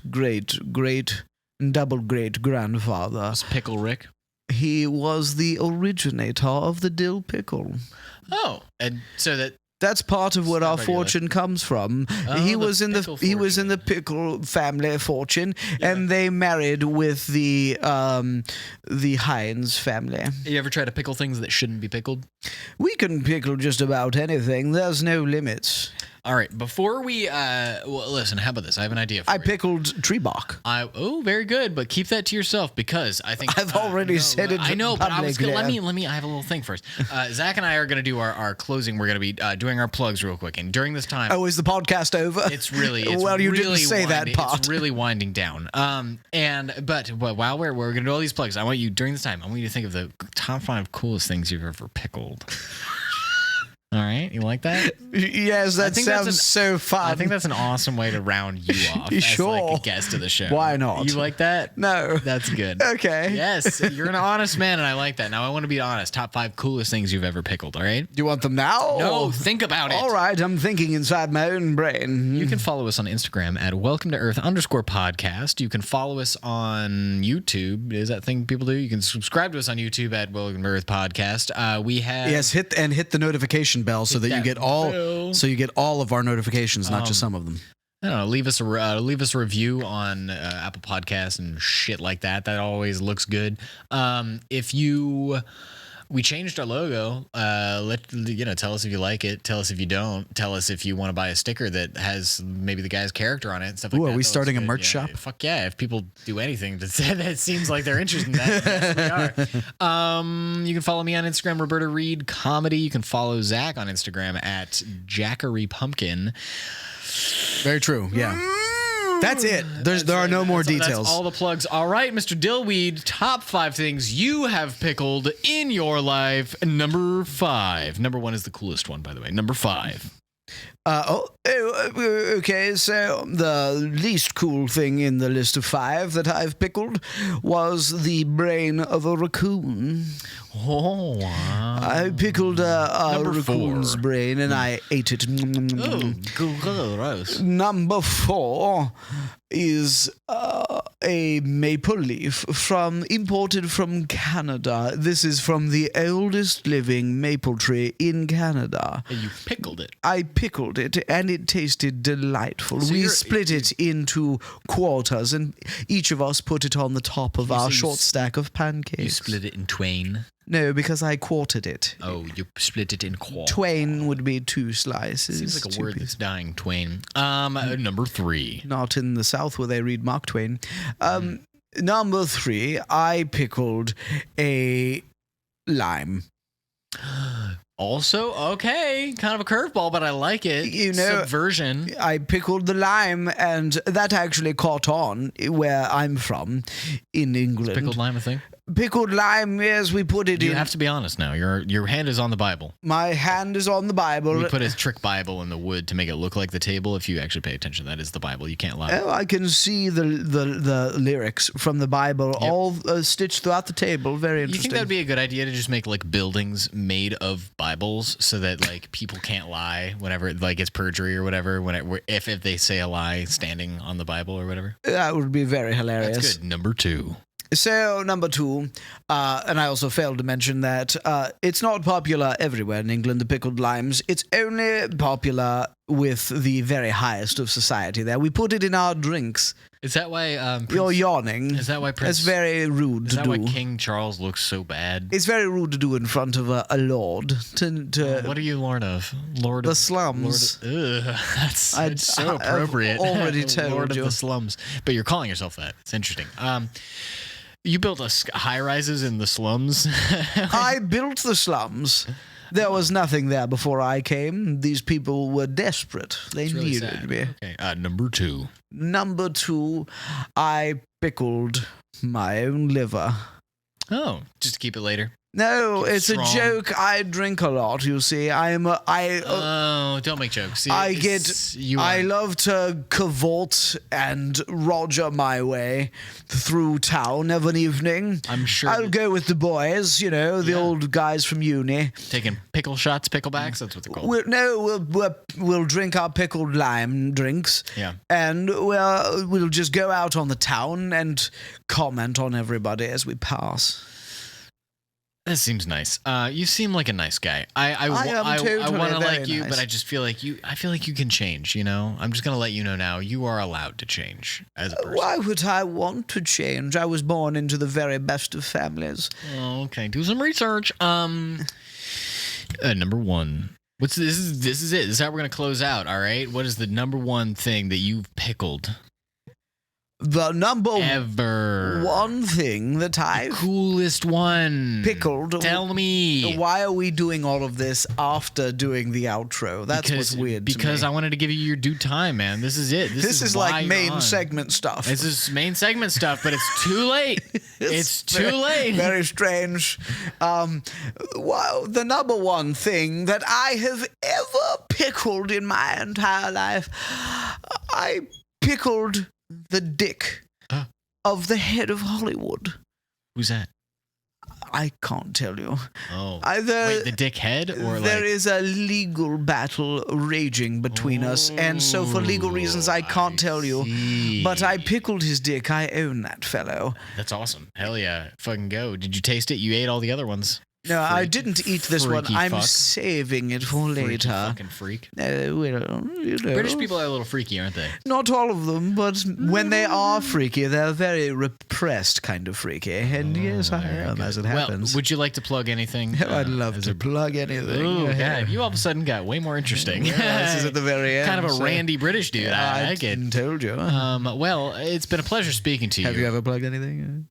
double great grandfather Was Pickle Rick? He was the originator of the dill pickle. Oh, and so that's part of where our fortune comes from. He was in the pickle family fortune, and they married with the Heinz family. You ever try to pickle things that shouldn't be pickled? We can pickle just about anything. There's no limits. All right, before we listen, how about this? I have an idea for you. I pickled tree bark. Very good, but keep that to yourself, because I think I've already said it. I know, but I was publicly. let me. I have a little thing first. Zach and I are going to do our closing. We're going to be doing our plugs real quick, and during this time, is the podcast over? It's really well, you really didn't say that part. It's really winding down. But while we're going to do all these plugs, I want you during this time. I want you to think of the top 5 coolest things you've ever pickled. All right, you like that? Yes, that sounds so fun. I think that's an awesome way to round you off as like a guest of the show. Why not? You like that? No. That's good. Okay. Yes, you're an honest man, and I like that. Now, I want to be honest. Top 5 coolest things you've ever pickled, all right? Do you want them now? No, think about it. All right, I'm thinking inside my own brain. You can follow us on Instagram at welcome to Earth _podcast. You can follow us on YouTube. Is that thing people do? You can subscribe to us on YouTube at Welcome to Earth Podcast. We have... Yes, hit the notification bell so that you get all of our notifications, not just some of them. I don't know. Leave us a review on Apple Podcasts and shit like that. That always looks good. We changed our logo. Tell us if you like it. Tell us if you don't. Tell us if you want to buy a sticker that has maybe the guy's character on it and stuff like that. Are we starting a merch shop? Fuck yeah! If people do anything that seems like they're interested in that, yes, we are. You can follow me on Instagram, Roberto Reed Comedy. You can follow Zach on Instagram at Jackery Pumpkin. Very true. Yeah. That's it. There are no more details. That's all the plugs. All right, Mr. Dillweed, top 5 things you have pickled in your life. Number 5. Number 1 is the coolest one, by the way. Number 5. Okay, so the least cool thing in the list of 5 that I've pickled was the brain of a raccoon. Oh, wow. I pickled a Number raccoon's 4. brain and I ate it. Oh, gross. Number 4 is a maple leaf imported from Canada. This is from the oldest living maple tree in Canada. And you pickled it. I pickled it and it tasted delightful. So we you're- split it into quarters and each of us put it on the top of our so you short s- stack of pancakes. You split it in twain. No, because I quartered it. Oh, you split it in quarters. Twain would be 2 slices. Seems like a 2 word pieces. that's dying. Twain. Number 3. Not in the South where they read Mark Twain. Number 3, I pickled a lime. Also, okay, kind of a curveball, but I like it. You know- Subversion. I pickled the lime, and that actually caught on where I'm from, in England. Pickled lime a thing? Pickled lime, yes, we put it You in. have to be honest now. Your hand is on the Bible. My hand is on the Bible. We put a trick Bible in the wood to make it look like the table. If you actually pay attention, that is the Bible. You can't lie. Oh, I can see the lyrics from the Bible all stitched throughout the table. Very You interesting. think that'd be a good idea to just make like buildings made of Bibles so that like people can't lie whenever like it's perjury or whatever if they say a lie standing on the Bible or whatever? That would be very hilarious. That's good. Number 2. So, number 2, and I also failed to mention that it's not popular everywhere in England, the pickled limes. It's only popular with the very highest of society there. We put it in our drinks. Is that why You're yawning. Is that why Prince? It's very rude Is to that do. why King Charles looks so bad? It's very rude to do in front of a lord. What are you Lord of? Lord The of slums. Lord of, that's I've so appropriate. already told Lord you. of the slums. But you're calling yourself that. It's interesting. You built high rises in the slums. I built the slums. There was nothing there before I came. These people were desperate. They It's really needed sad. me. Okay. Number 2. Number 2, I pickled my own liver. Oh, just to keep it later. No, Keep it it's strong. a joke. I drink a lot, you see. Oh, don't make jokes. See, I love to cavort and roger my way through town of an evening. I'm sure I'll go with the boys, you know, the Yeah. old guys from uni. taking pickle shots, picklebacks. That's what they're called. We'll drink our pickled lime drinks. Yeah. And we'll just go out on the town and comment on everybody as we pass. That seems nice. You seem like a nice guy. I totally want to very like you, nice. but I just feel like you can change. You know, I'm just gonna let you know now. You are allowed to change as a person. Why would I want to change? I was born into the very best of families. Oh, okay, do some research. Number 1. What's this? This is it. This is how we're gonna close out. All right. What is the number 1 thing that you've pickled The number ever? 1 thing that I Coolest one. pickled. Tell me. Why are we doing all of this after doing the outro? That's what's weird to Because me. I wanted to give you your due time, man. This is it. This is why like you're main on. segment stuff. This is main segment stuff, but it's too late. it's too very- late. Very strange. Wow, the number 1 thing that I have ever pickled in my entire life, I pickled the dick of the head of Hollywood. Who's that? I can't tell you. Oh. Either Wait, the dickhead or there like is a legal battle raging between us, and so for legal reasons I can't tell you. see. But I pickled his dick. I own that fellow. That's awesome. Hell yeah. Fucking go. Did you taste it? You ate all the other ones. No, I Freak- didn't eat this one. freaky I'm fuck. saving it for Freaky later. fucking freak. Well, you know. British people are a little freaky, aren't they? Not all of them, but when they are freaky, they're very repressed kind of freaky. And yes, I am, as it happens. Well, would you like to plug anything? I'd love to plug anything. Oh, God. You all of a sudden got way more interesting. Yeah, this is at the very end. kind of a so- randy British dude. I like it. told you. Well, it's been a pleasure speaking to you. Have you ever plugged anything?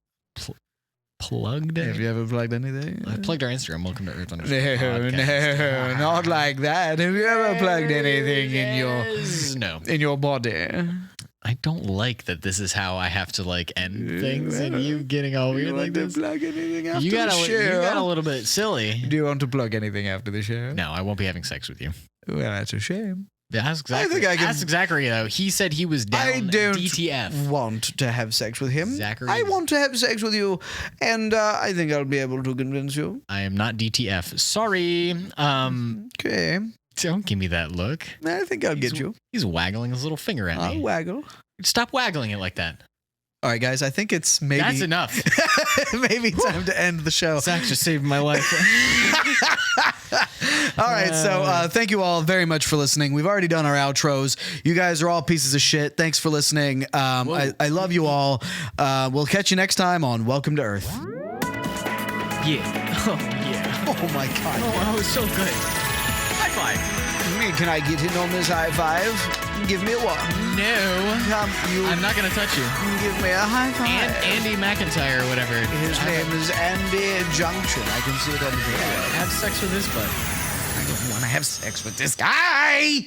plugged it? Have you ever plugged anything? I plugged our Instagram. Welcome to Earth No, Podcast. not like that. Have you ever plugged anything No. in your body? I don't like that this is how I have to like end things and you getting all weird like this. Plug anything after You got the show? you got a little bit silly. Do you want to plug anything after the show? No, I won't be having sex with you. Well, that's a shame. Ask Zachary. I think I can- Ask Zachary though. He said he was down I don't DTF. want to have sex with him. Zachary I is- want to have sex with you, and I think I'll be able to convince you. I am not DTF. Sorry. Okay. Don't give me that look. I think I'll get you. He's waggling his little finger at I'll me. waggle. Stop waggling it like that. All right, guys. I think it's maybe That's enough. maybe time to end the show. Zach just saved my life. All right, so thank you all very much for listening. We've already done our outros. You guys are all pieces of shit. Thanks for listening. I love you all. We'll catch you next time on Welcome to Earth. Yeah. Oh, yeah. Oh my God. Oh, that was so good. High five. Can I get in on this high five? Give me a one. No. Come, you I'm not going to touch you. give me a high five. Andy McIntyre or whatever. His name is Andy Junction. I can see it on the video. Have sex with his butt. I don't want to have sex with this guy.